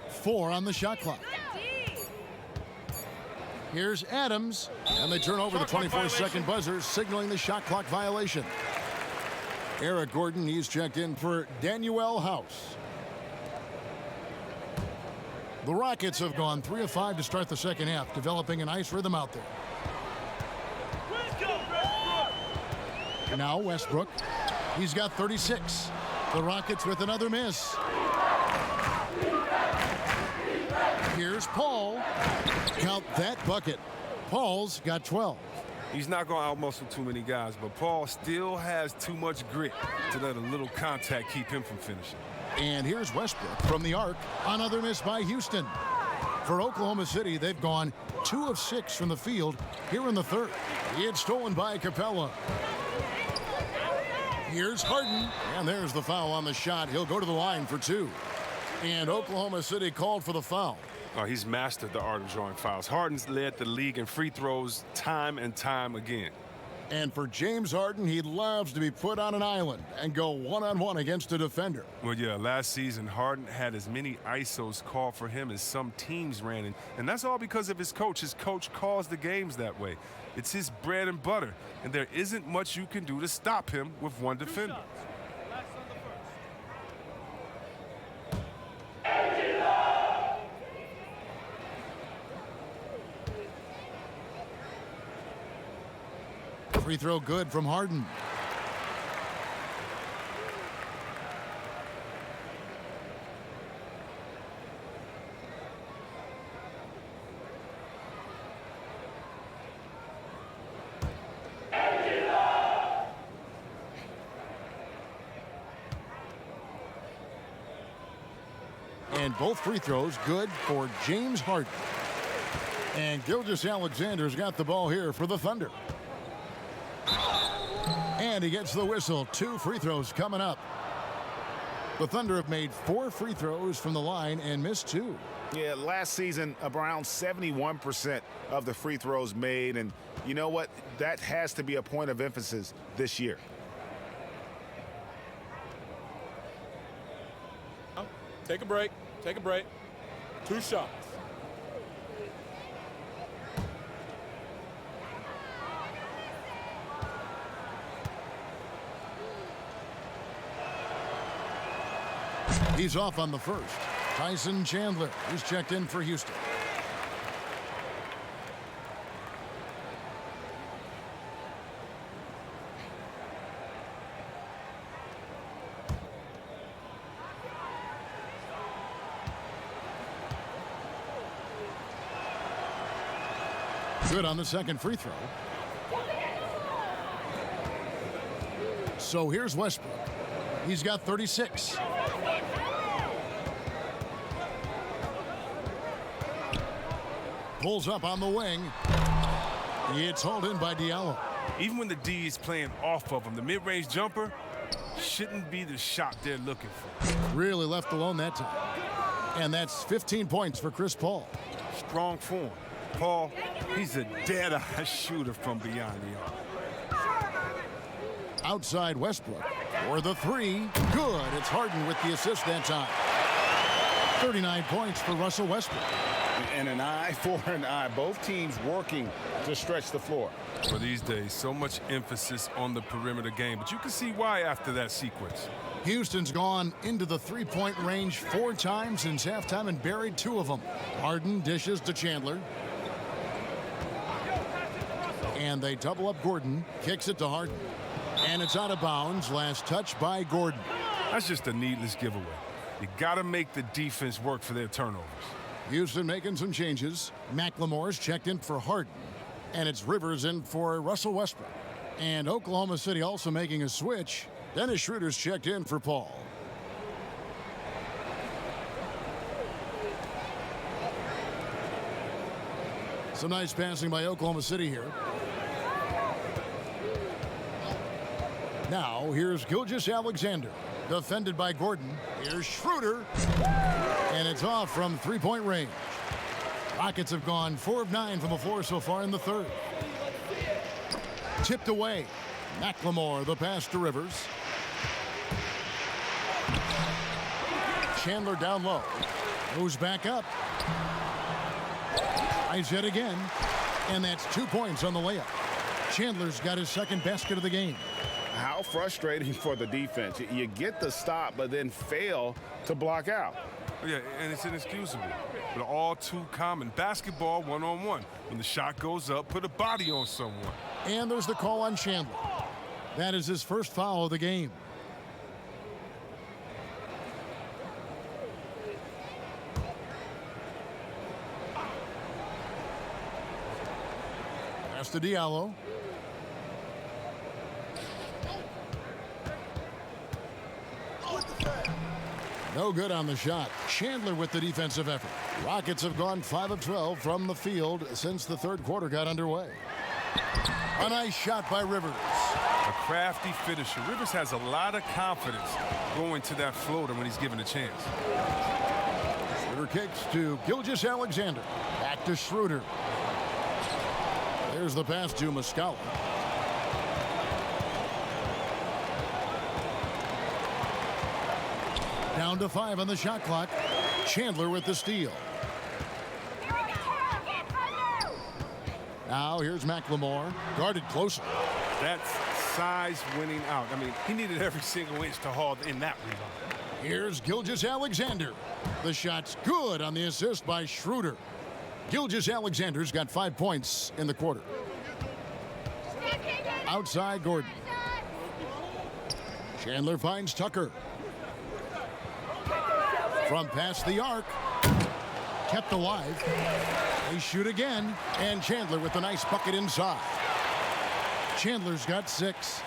4 on the shot clock. Here's Adams, and they turn over the 24-second buzzer, signaling the shot clock violation. Eric Gordon, he's checked in for Daniel House. The Rockets have gone 3 of 5 to start the second half, developing a nice rhythm out there. Now Westbrook, he's got 36. The Rockets with another miss. Here's Paul. Count that bucket. Paul's got 12. He's not going to outmuscle too many guys, but Paul still has too much grit to let a little contact keep him from finishing. And here's Westbrook from the arc. Another miss by Houston. For Oklahoma City, they've gone 2 of 6 from the field here in the third. It's stolen by Capella. Here's Harden, and there's the foul on the shot. He'll go to the line for 2. And Oklahoma City called for the foul. Oh, he's mastered the art of drawing fouls. Harden's led the league in free throws time and time again. And for James Harden, he loves to be put on an island and go one-on-one against a defender. Well, yeah, last season, Harden had as many ISOs called for him as some teams ran. And that's all because of his coach. His coach calls the games that way. It's his bread and butter, and there isn't much you can do to stop him with one defender. Free throw good from Harden. And both free throws good for James Harden. And Gilgeous-Alexander's got the ball here for the Thunder. And he gets the whistle. 2 free throws coming up. The Thunder have made 4 free throws from the line and missed 2. Yeah, last season, around 71% of the free throws made. And you know what? That has to be a point of emphasis this year. Take a break. Take a break. 2 shots. He's off on the first. Tyson Chandler is checked in for Houston. Good on the second free throw. So here's Westbrook. He's got 36. Pulls up on the wing. It's hauled in by Diallo. Even when the D is playing off of him, the mid-range jumper shouldn't be the shot they're looking for. Really left alone that time. And that's 15 points for Chris Paul. Strong form. Paul, he's a dead-eye shooter from beyond the arc. Outside Westbrook for the 3. Good. It's Harden with the assist that time. 39 points for Russell Westbrook. And an eye for an eye. Both teams working to stretch the floor. For these days, so much emphasis on the perimeter game, but you can see why after that sequence. Houston's gone into the three-point range 4 times since halftime and buried 2 of them. Harden dishes to Chandler. And they double up Gordon. Kicks it to Harden. And it's out of bounds. Last touch by Gordon. That's just a needless giveaway. You got to make the defense work for their turnovers. Houston making some changes. McLemore's checked in for Harden. And it's Rivers in for Russell Westbrook. And Oklahoma City also making a switch. Dennis Schroeder's checked in for Paul. Some nice passing by Oklahoma City here. Now, here's Gilgeous-Alexander. Defended by Gordon. Here's Schroeder. And it's off from three-point range. Rockets have gone 4 of 9 from the floor so far in the third. Tipped away. McLemore, the pass to Rivers. Chandler down low. Goes back up. Tries yet again. And that's 2 points on the layup. Chandler's got his second basket of the game. How frustrating for the defense. You get the stop, but then fail to block out. Yeah, and it's inexcusable, but all too common. Basketball one-on-one. When the shot goes up, put a body on someone. And there's the call on Chandler. That is his first foul of the game. to Diallo. No good on the shot. Chandler with the defensive effort. Rockets have gone 5 of 12 from the field since the third quarter got underway. A nice shot by Rivers. A crafty finisher. Rivers has a lot of confidence going to that floater when he's given a chance. Schroeder kicks to Gilgeous-Alexander. Back to Schroeder. There's the pass to Muscala. Down to 5 on the shot clock. Chandler with the steal. Now here's McLemore, guarded closely. That's size winning out. I mean, he needed every single inch to haul in that rebound. Here's Gilgeous-Alexander. The shot's good on the assist by Schroeder. Gilgeous-Alexander's got 5 points in the quarter. Outside Gordon. Chandler finds Tucker. From past the arc. Kept alive. They shoot again. And Chandler with a nice bucket inside. Chandler's got 6.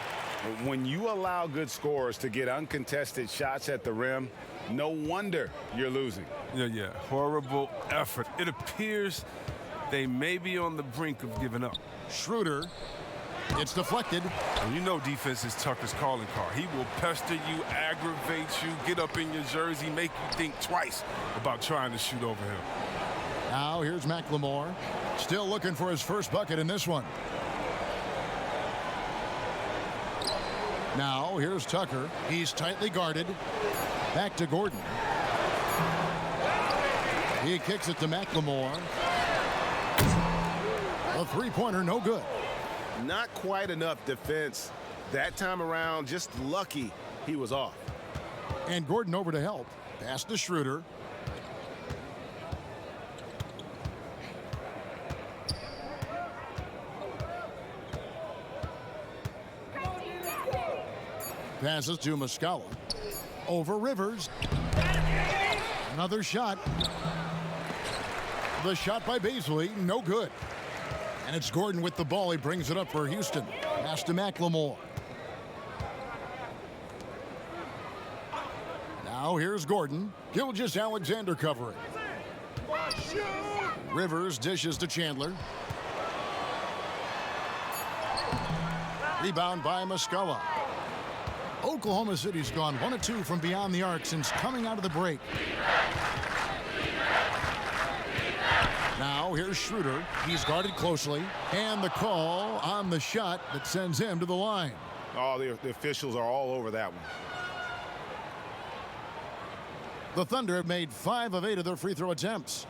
When you allow good scorers to get uncontested shots at the rim, no wonder you're losing. Yeah. Horrible effort. It appears they may be on the brink of giving up. Schroeder. It's deflected. And you know defense is Tucker's calling card. He will pester you, aggravate you, get up in your jersey, make you think twice about trying to shoot over him. Now here's McLemore. Still looking for his first bucket in this one. Now here's Tucker. He's tightly guarded. Back to Gordon. He kicks it to McLemore. A three-pointer, no good. Not quite enough defense. That time around, just lucky he was off. And Gordon over to help. Pass to Schroeder. Passes to Muscala. Over Rivers. Another shot. The shot by Baisley, no good. And it's Gordon with the ball. He brings it up for Houston. Pass to McLemore. Now here's Gordon. Gilgeous-Alexander covering. Rivers dishes to Chandler. Rebound by Muscala. Oklahoma City's gone 1 of 2 from beyond the arc since coming out of the break. Now here's Schroeder. He's guarded closely. And the call on the shot that sends him to the line. Oh, the officials are all over that one. The Thunder have made 5 of 8 of their free throw attempts.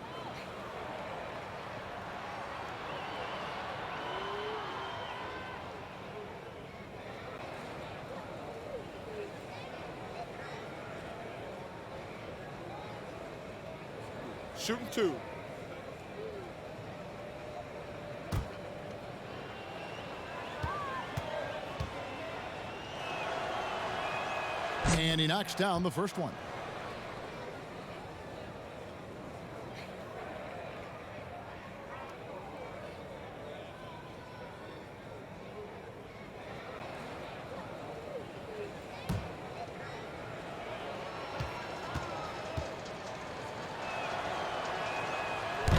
Shooting 2. And he knocks down the first one.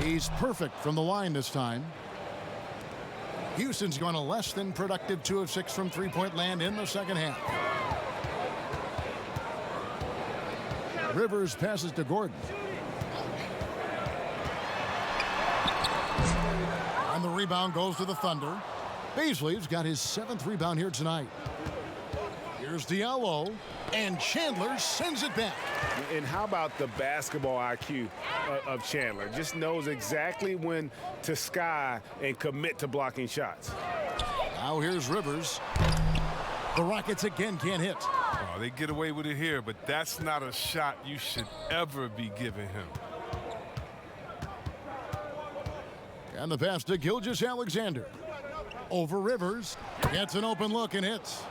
He's perfect from the line this time. Houston's gone a less than productive 2 of 6 from three-point land in the second half. Rivers passes to Gordon. And the rebound goes to the Thunder. Baisley's got his 7th rebound here tonight. Here's Diallo, and Chandler sends it back. And how about the basketball IQ of Chandler? Just knows exactly when to sky and commit to blocking shots. Now here's Rivers. The Rockets again can't hit. Oh, they get away with it here, but that's not a shot you should ever be giving him. And the pass to Gilgeous-Alexander. Over Rivers. Gets an open look and hits.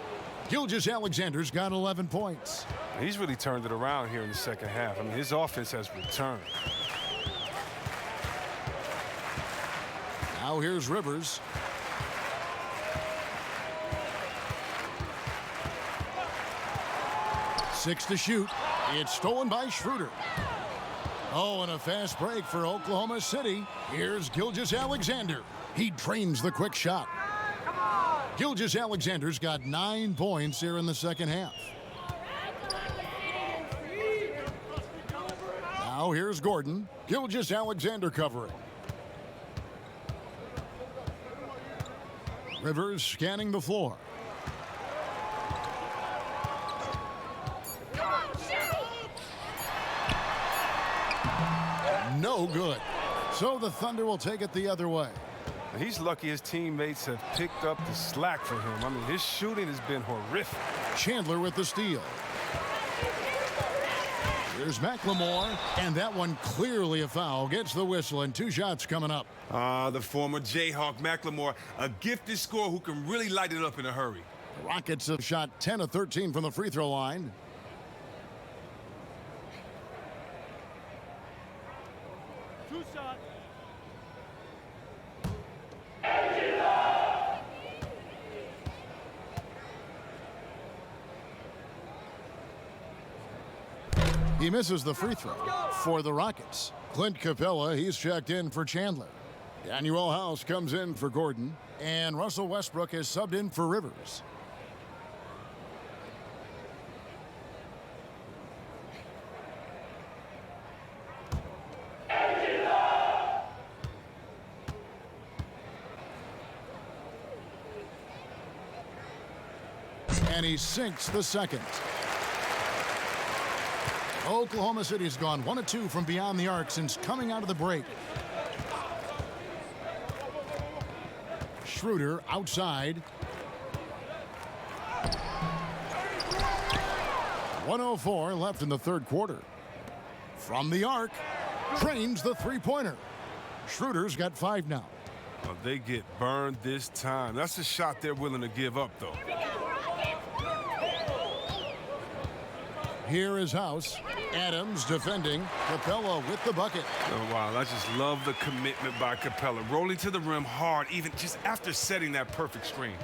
Gilgeous-Alexander's got 11 points. He's really turned it around here in the second half. I mean, his offense has returned. Now here's Rivers. 6 to shoot. It's stolen by Schroeder. Oh, and a fast break for Oklahoma City. Here's Gilgeous-Alexander. He drains the quick shot. Gilgeous-Alexander's got 9 points here in the second half. Now here's Gordon. Gilgeous-Alexander covering. Rivers scanning the floor. No good. So the Thunder will take it the other way. He's lucky his teammates have picked up the slack for him. I mean, his shooting has been horrific. Chandler with the steal. Here's McLemore, and that one clearly a foul. Gets the whistle, and 2 shots coming up. The former Jayhawk McLemore, a gifted scorer who can really light it up in a hurry. The Rockets have shot 10 of 13 from the free throw line. He misses the free throw for the Rockets. Clint Capella, he's checked in for Chandler. Daniel House comes in for Gordon. And Russell Westbrook is subbed in for Rivers. And he sinks the second. Oklahoma City's gone 1 of 2 from beyond the arc since coming out of the break. Schroeder outside. 1:04 left in the third quarter. From the arc, trains the three-pointer. Schroeder's got 5 now. Well, they get burned this time. That's a shot they're willing to give up, though. Here is House. Adams defending. Capella with the bucket. Oh, wow, I just love the commitment by Capella. Rolling to the rim hard, even just after setting that perfect screen.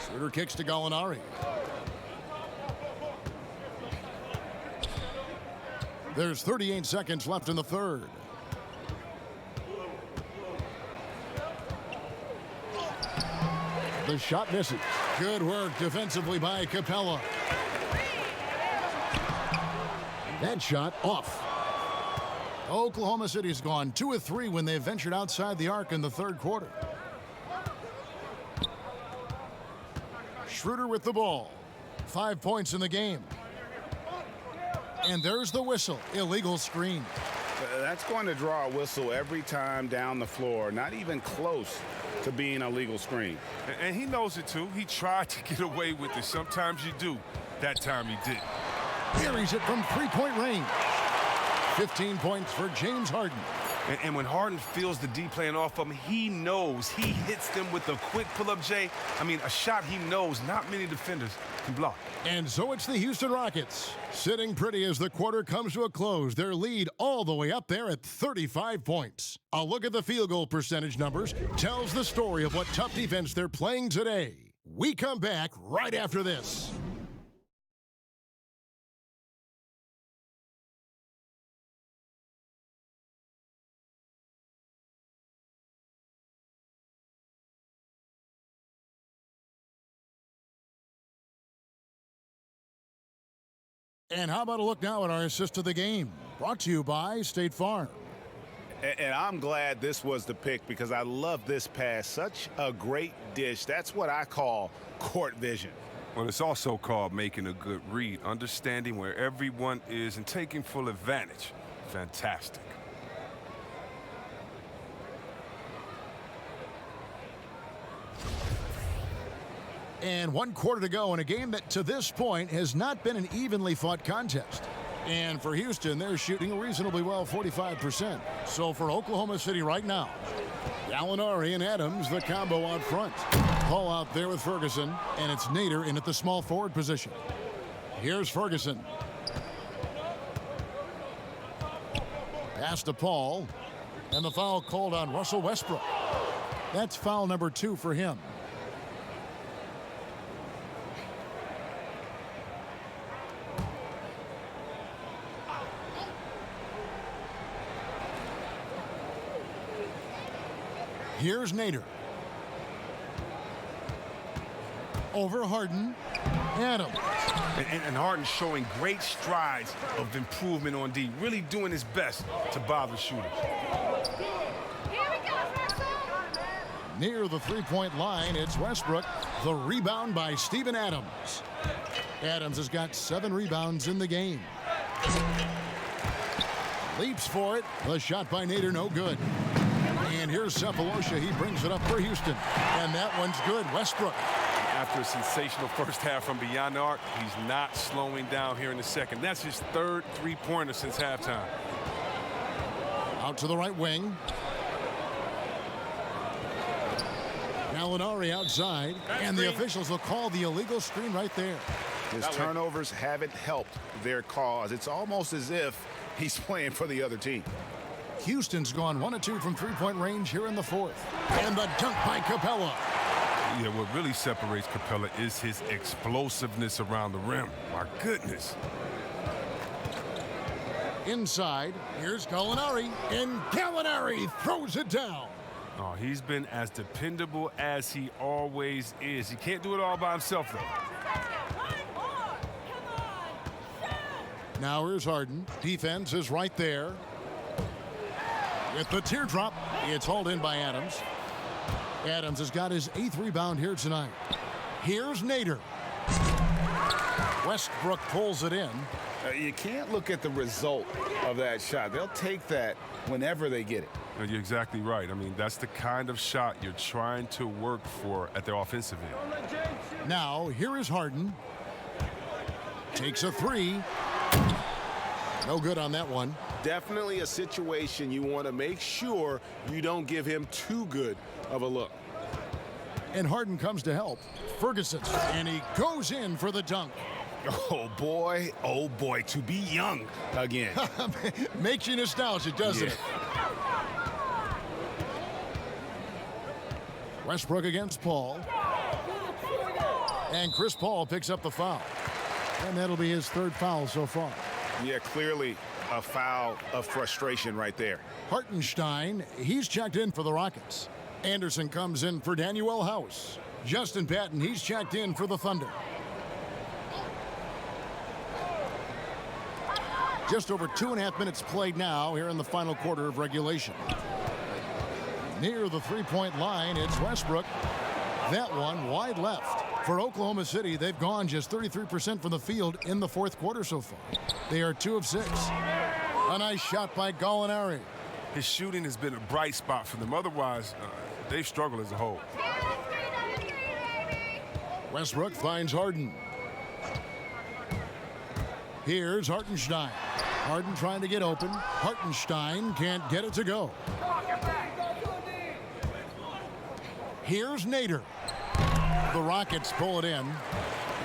Schroeder kicks to Gallinari. There's 38 seconds left in the third. The shot misses. Good work defensively by Capella. That shot off. Oklahoma City's gone 2 of 3 when they ventured outside the arc in the third quarter. Schroeder with the ball. 5 points in the game. And there's the whistle. Illegal screen. That's going to draw a whistle every time down the floor. Not even close to being a legal screen. And he knows it, too. He tried to get away with it. Sometimes you do. That time he didn't. Carries it from three-point range. 15 points for James Harden. And when Harden feels the D playing off of him, he knows. He hits them with a quick pull-up, Jay. I mean, a shot he knows not many defenders can block. And so it's the Houston Rockets. Sitting pretty as the quarter comes to a close. Their lead all the way up there at 35 points. A look at the field goal percentage numbers tells the story of what tough defense they're playing today. We come back right after this. And how about a look now at our assist of the game? Brought to you by State Farm. And I'm glad this was the pick because I love this pass. Such a great dish. That's what I call court vision. Well, it's also called making a good read, understanding where everyone is and taking full advantage. Fantastic. And 1 quarter to go in a game that to this point has not been an evenly fought contest. And for Houston, they're shooting reasonably well, 45%. So for Oklahoma City right now, Gallinari and Adams, the combo out front. Paul out there with Ferguson, and it's Nader in at the small forward position. Here's Ferguson. Pass to Paul, and the foul called on Russell Westbrook. That's foul number 2 for him. Here's Nader. Over Harden. Adams. And Harden showing great strides of improvement on D, really doing his best to bother shooters. Near the three-point line, it's Westbrook. The rebound by Steven Adams. Adams has got 7 rebounds in the game. Leaps for it. The shot by Nader, no good. And here's Cephalosha. He brings it up for Houston. And that one's good. Westbrook. After a sensational first half from beyond the arc, he's not slowing down here in the second. That's his 3rd three-pointer since halftime. Out to the right wing. Gallinari outside, and the officials will call the illegal screen right there. His turnovers haven't helped their cause. It's almost as if he's playing for the other team. Houston's gone 1 of 2 from three-point range here in the 4th. And the dunk by Capella. Yeah, what really separates Capella is his explosiveness around the rim. My goodness. Inside, here's Gallinari, and Gallinari throws it down. Oh, he's been as dependable as he always is. He can't do it all by himself, though. Now here's Harden. Defense is right there. With the teardrop, it's hauled in by Adams. Adams has got his 8th rebound here tonight. Here's Nader. Westbrook pulls it in. You can't look at the result of that shot. They'll take that whenever they get it. You're exactly right. I mean, that's the kind of shot you're trying to work for at their offensive end. Now, here is Harden. Takes a 3. No good on that one. Definitely a situation you want to make sure you don't give him too good of a look. And Harden comes to help. Ferguson, and he goes in for the dunk. Oh boy, to be young again. Makes you nostalgic, doesn't it? Westbrook against Paul. And Chris Paul picks up the foul. And that'll be his 3rd foul so far. Yeah, clearly a foul of frustration right there. Hartenstein, he's checked in for the Rockets. Anderson comes in for Danuel House. Justin Patton, he's checked in for the Thunder. Just over 2.5 minutes played now here in the final quarter of regulation. Near the three-point line, it's Westbrook. That one wide left. For Oklahoma City, they've gone just 33% from the field in the 4th quarter so far. They are 2 of 6. A nice shot by Gallinari. His shooting has been a bright spot for them. Otherwise, they've struggled as a whole. Westbrook finds Harden. Here's Hartenstein. Harden trying to get open. Hartenstein can't get it to go. Here's Nader. The Rockets pull it in.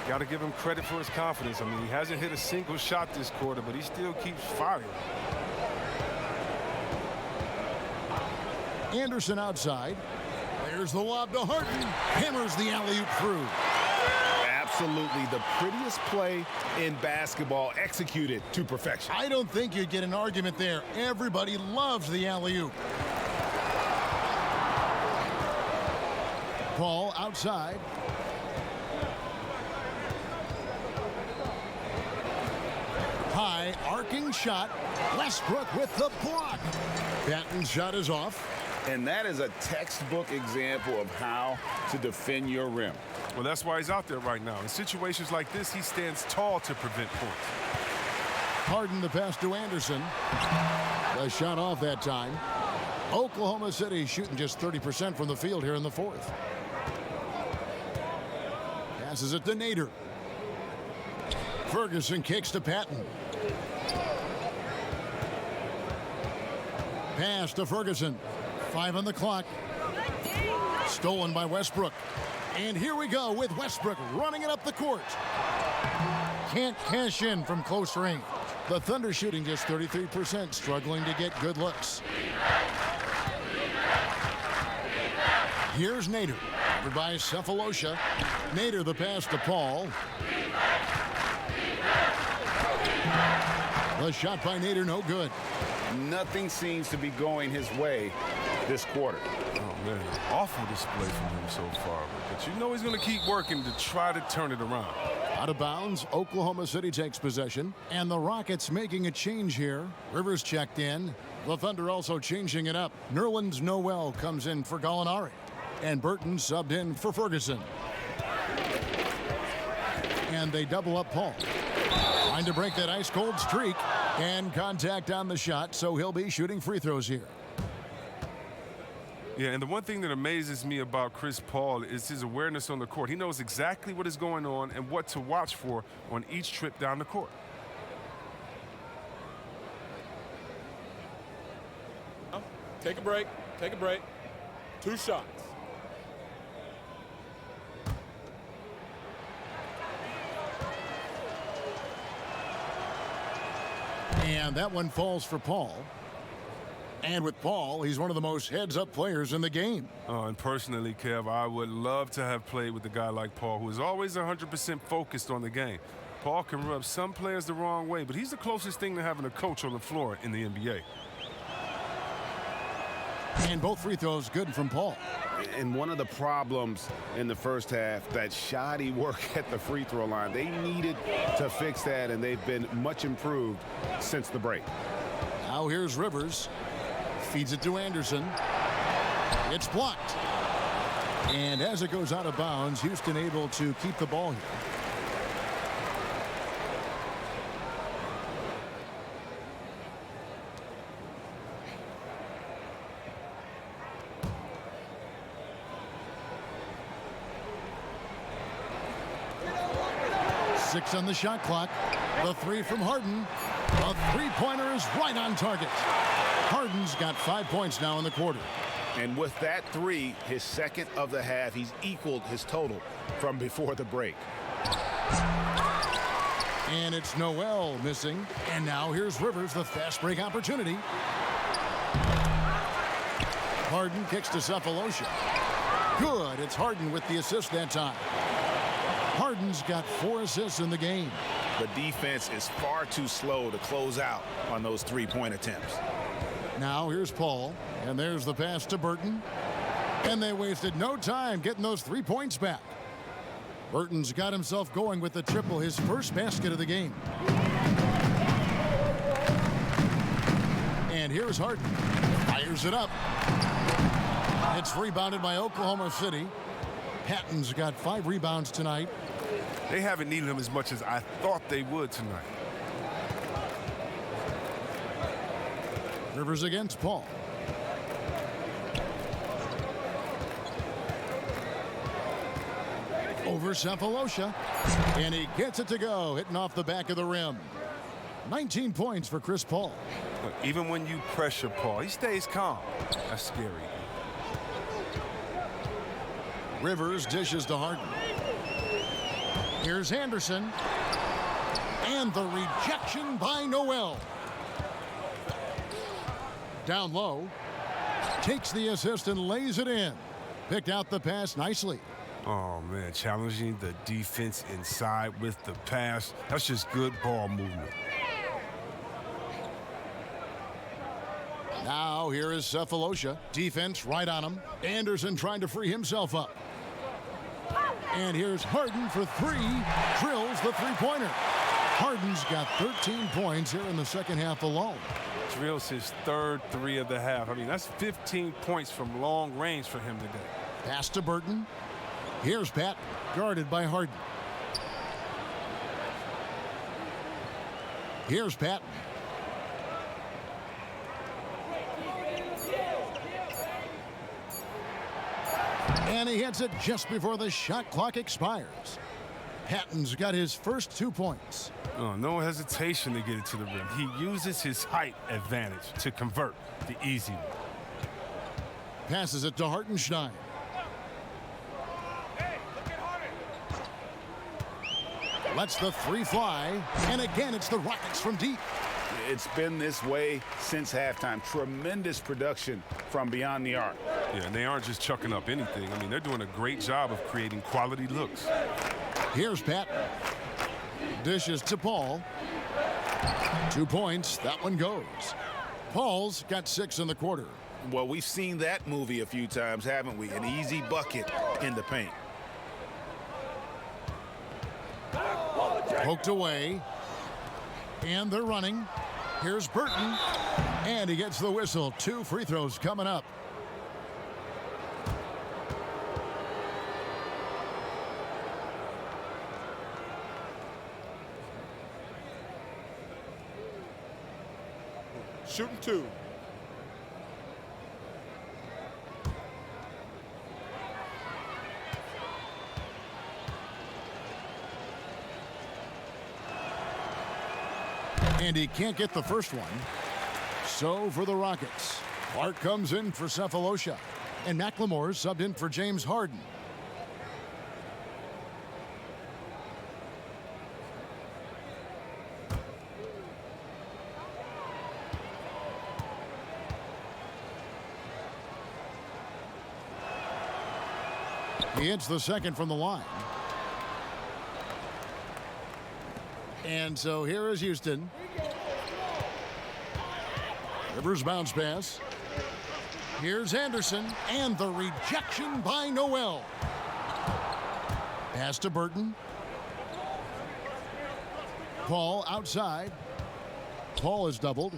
Got to give him credit for his confidence. I mean, he hasn't hit a single shot this quarter, but he still keeps firing. Anderson outside. There's the lob to Harden. Hammers the alley-oop through. Absolutely the prettiest play in basketball, executed to perfection. I don't think you'd get an argument there. Everybody loves the alley-oop. Paul outside. High arcing shot. Westbrook with the block. Patton's shot is off. And that is a textbook example of how to defend your rim. Well, that's why he's out there right now. In situations like this, he stands tall to prevent points. Harden the pass to Anderson. The shot off that time. Oklahoma City shooting just 30% from the field here in the 4th. Passes it to Nader. Ferguson kicks to Patton. Pass to Ferguson. 5 on the clock. Stolen by Westbrook. And here we go with Westbrook running it up the court. Can't cash in from close range. The Thunder shooting just 33%, struggling to get good looks. Here's Nader. Covered by Cephalosha. Nader the pass to Paul. The shot by Nader, no good. Nothing seems to be going his way this quarter. Oh, man, awful display from him so far. But you know he's going to keep working to try to turn it around. Out of bounds, Oklahoma City takes possession. And the Rockets making a change here. Rivers checked in. The Thunder also changing it up. Nerlens Noel comes in for Gallinari. And Burton subbed in for Ferguson. And they double up Paul. Trying to break that ice-cold streak. And contact on the shot, so he'll be shooting free throws here. Yeah, and the one thing that amazes me about Chris Paul is his awareness on the court. He knows exactly what is going on and what to watch for on each trip down the court. Take a break. Take a break. 2 shots. And that one falls for Paul. And with Paul, he's one of the most heads-up players in the game. And personally, Kev, I would love to have played with a guy like Paul, who is always 100% focused on the game. Paul can rub some players the wrong way, but he's the closest thing to having a coach on the floor in the NBA. And both free throws good from Paul. And one of the problems in the first half, that shoddy work at the free throw line. They needed to fix that, and they've been much improved since the break. Now here's Rivers. Feeds it to Anderson. It's blocked. And as it goes out of bounds, Houston able to keep the ball here. Six on the shot clock. The three from Harden. The three-pointer is right on target. Harden's got 5 points now in the quarter. And with that three, his second of the half, he's equaled his total from before the break. And it's Noel missing. And now here's Rivers, the fast break opportunity. Harden kicks to Cephalosha. Good. It's Harden with the assist that time. Harden's got 4 assists in the game. The defense is far too slow to close out on those three-point attempts. Now here's Paul, and there's the pass to Burton. And they wasted no time getting those 3 points back. Burton's got himself going with the triple, his first basket of the game. And here's Harden. Fires it up. It's rebounded by Oklahoma City. Patton's got 5 rebounds tonight. They haven't needed him as much as I thought they would tonight. Rivers against Paul. Over Cephalosha. And he gets it to go, hitting off the back of the rim. 19 points for Chris Paul. Look, even when you pressure Paul, he stays calm. That's scary. Rivers dishes to Harden. Here's Anderson. And the rejection by Noel. Down low. Takes the assist and lays it in. Picked out the pass nicely. Oh, man, challenging the defense inside with the pass. That's just good ball movement. Now here is Cephalosha. Defense right on him. Anderson trying to free himself up. And here's Harden for 3. Drills the three-pointer. Harden's got 13 points here in the second half alone. Drills his third 3 of the half. I mean, that's 15 points from long range for him today. Pass to Burton. Here's Pat, guarded by Harden. Here's Patton. And he hits it just before the shot clock expires. Patton's got his first 2 points. Oh, no hesitation to get it to the rim. He uses his height advantage to convert the easy one. Passes it to Hartenstein. Lets the 3 fly. And again, it's the Rockets from deep. It's been this way since halftime. Tremendous production from beyond the arc. Yeah, and they aren't just chucking up anything. I mean, they're doing a great job of creating quality looks. Here's Pat. Dishes to Paul. 2 points. That one goes. Paul's got 6 in the quarter. Well, we've seen that movie a few times, haven't we? An easy bucket in the paint. Poked away. And they're running. Here's Burton. And he gets the whistle. 2 free throws coming up. Shooting 2. And he can't get the first one. So for the Rockets, Clark comes in for Cephalosha. And McLemore subbed in for James Harden. He hits the second from the line. And so here is Houston. Rivers bounce pass. Here's Anderson, and the rejection by Noel. Pass to Burton. Paul outside. Paul is doubled.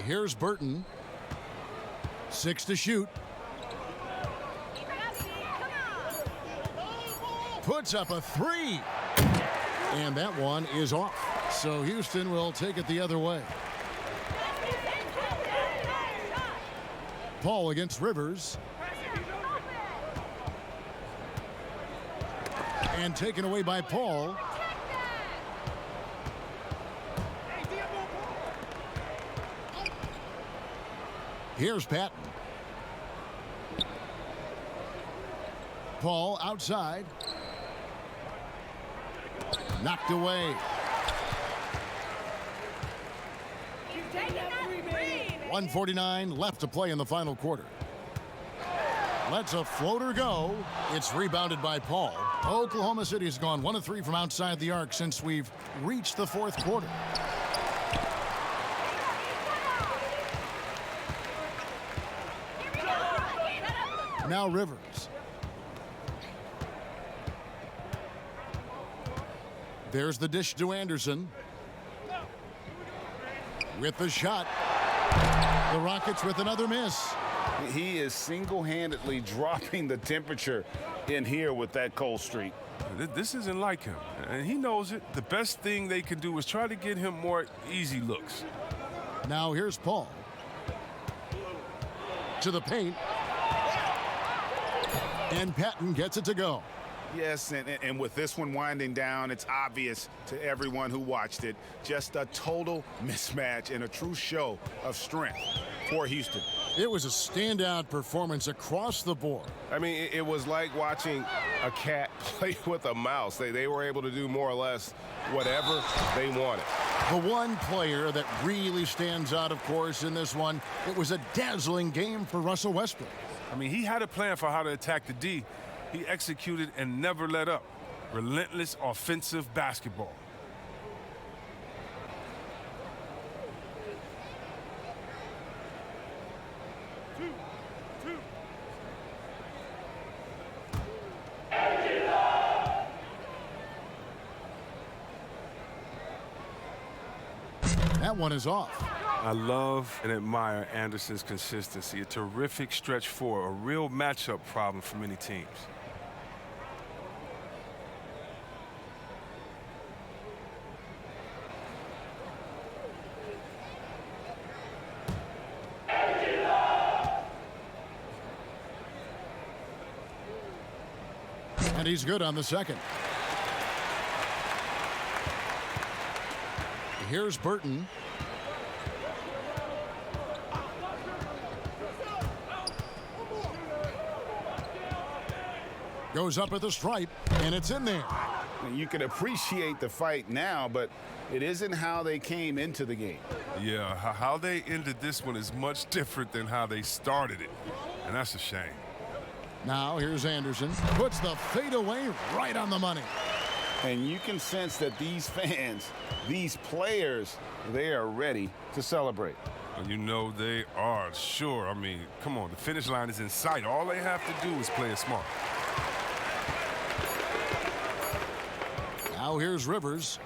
Here's Burton. 6 to shoot. Puts up a 3. And that one is off. So Houston will take it the other way. Paul against Rivers. And taken away by Paul. Here's Patton. Paul outside. Knocked away. 1:49 left to play in the final quarter. Lets a floater go. It's rebounded by Paul. Oklahoma City has gone 1 of 3 from outside the arc since we've reached the fourth quarter. Now Rivers. There's the dish to Anderson. With the shot. The Rockets with another miss. He is single-handedly dropping the temperature in here with that cold streak. This isn't like him, and he knows it. The best thing they can do is try to get him more easy looks. Now here's Paul. To the paint. And Patton gets it to go. Yes, and with this one winding down, it's obvious to everyone who watched it. Just a total mismatch and a true show of strength for Houston. It was a standout performance across the board. I mean, it was like watching a cat play with a mouse. They were able to do more or less whatever they wanted. The one player that really stands out, of course, in this one, it was a dazzling game for Russell Westbrook. I mean, he had a plan for how to attack the D. He executed and never let up. Relentless offensive basketball. That one is off. I love and admire Anderson's consistency. A terrific stretch four, a real matchup problem for many teams. And he's good on the second. Here's Burton. Goes up at the stripe, and it's in there. You can appreciate the fight now, but it isn't how they came into the game. Yeah, how they ended this one is much different than how they started it, and that's a shame. Now here's Anderson. Puts the fadeaway right on the money. And you can sense that these fans, these players, they are ready to celebrate. You know they are, sure. I mean, come on, the finish line is in sight. All they have to do is play it smart. Now here's Rivers.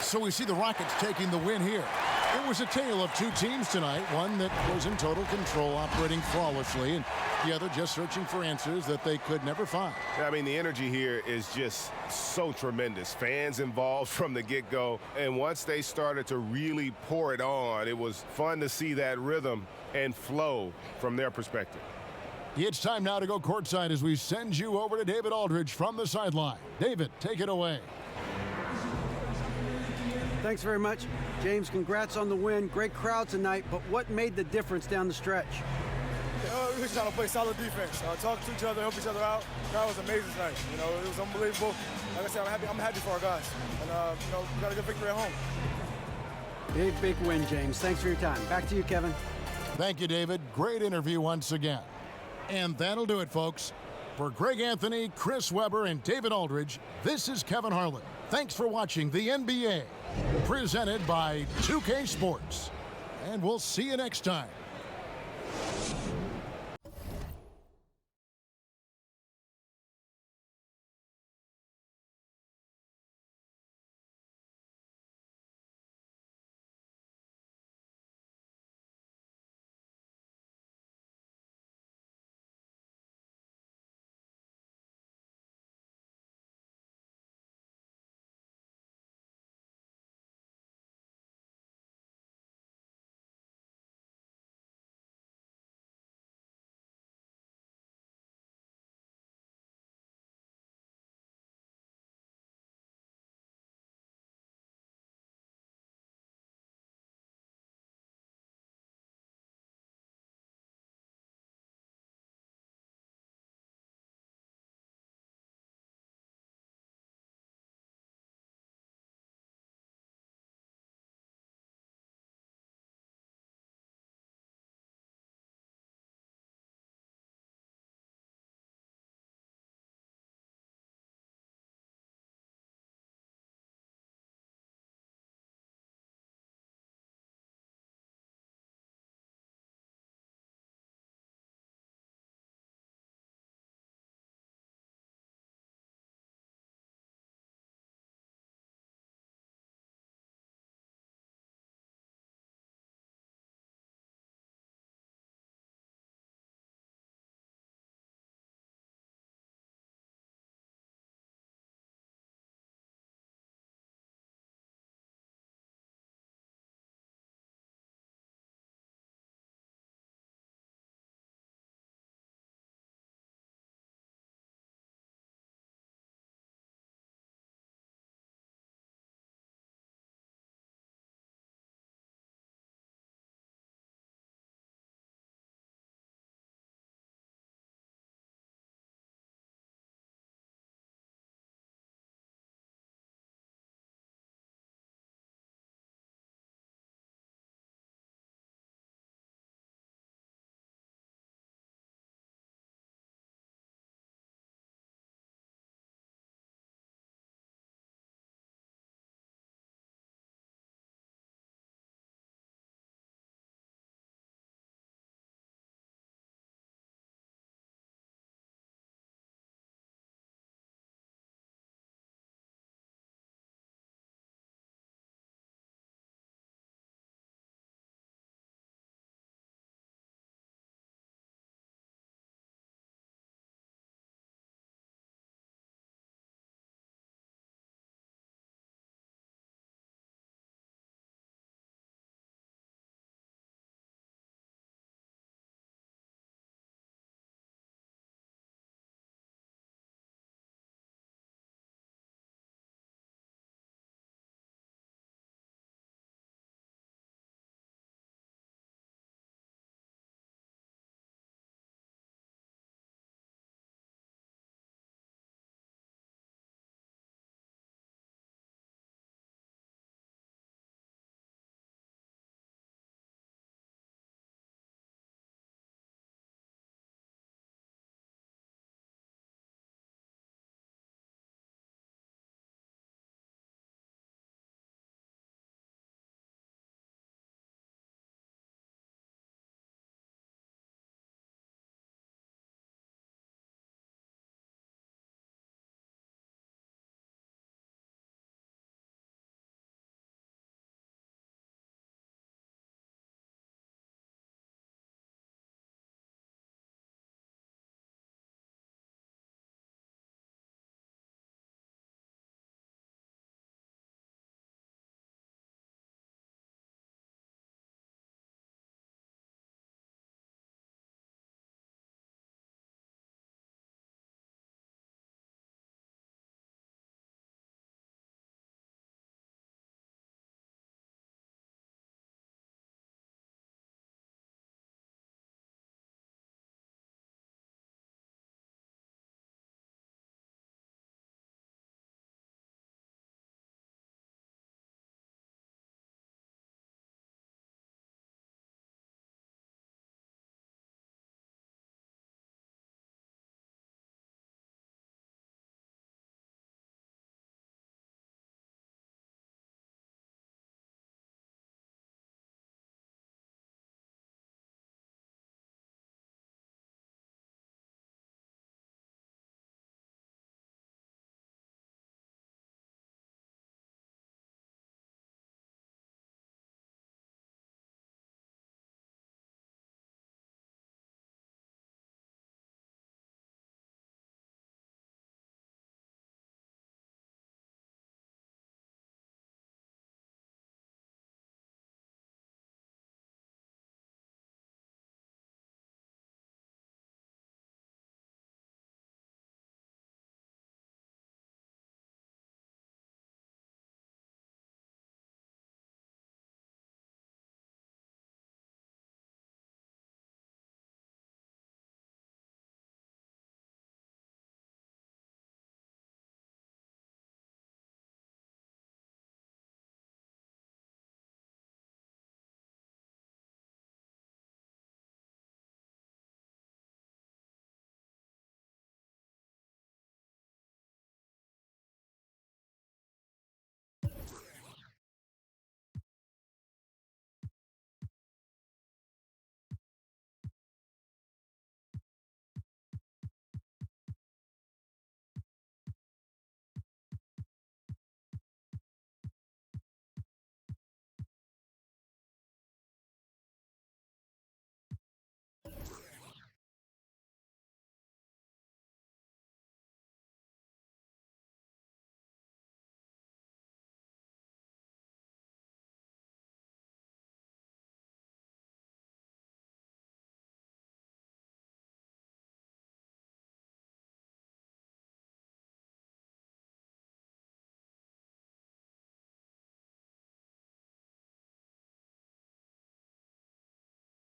So we see the Rockets taking the win here. It was a tale of two teams tonight, one that was in total control, operating flawlessly, and the other just searching for answers that they could never find. I mean, the energy here is just so tremendous. Fans involved from the get-go, and once they started to really pour it on, it was fun to see that rhythm and flow from their perspective. It's time now to go courtside as we send you over to David Aldridge from the sideline. David, take it away. Thanks very much. James, congrats on the win. Great crowd tonight, but what made the difference down the stretch? We were trying to play solid defense, talk to each other, help each other out. That was amazing tonight. You know, it was unbelievable. Like I said, I'm happy for our guys. And, you know, we got a good victory at home. Big win, James. Thanks for your time. Back to you, Kevin. Thank you, David. Great interview once again. And that'll do it, folks. For Greg Anthony, Chris Webber, and David Aldridge, this is Kevin Harlan. Thanks for watching the NBA, presented by 2K Sports. And we'll see you next time.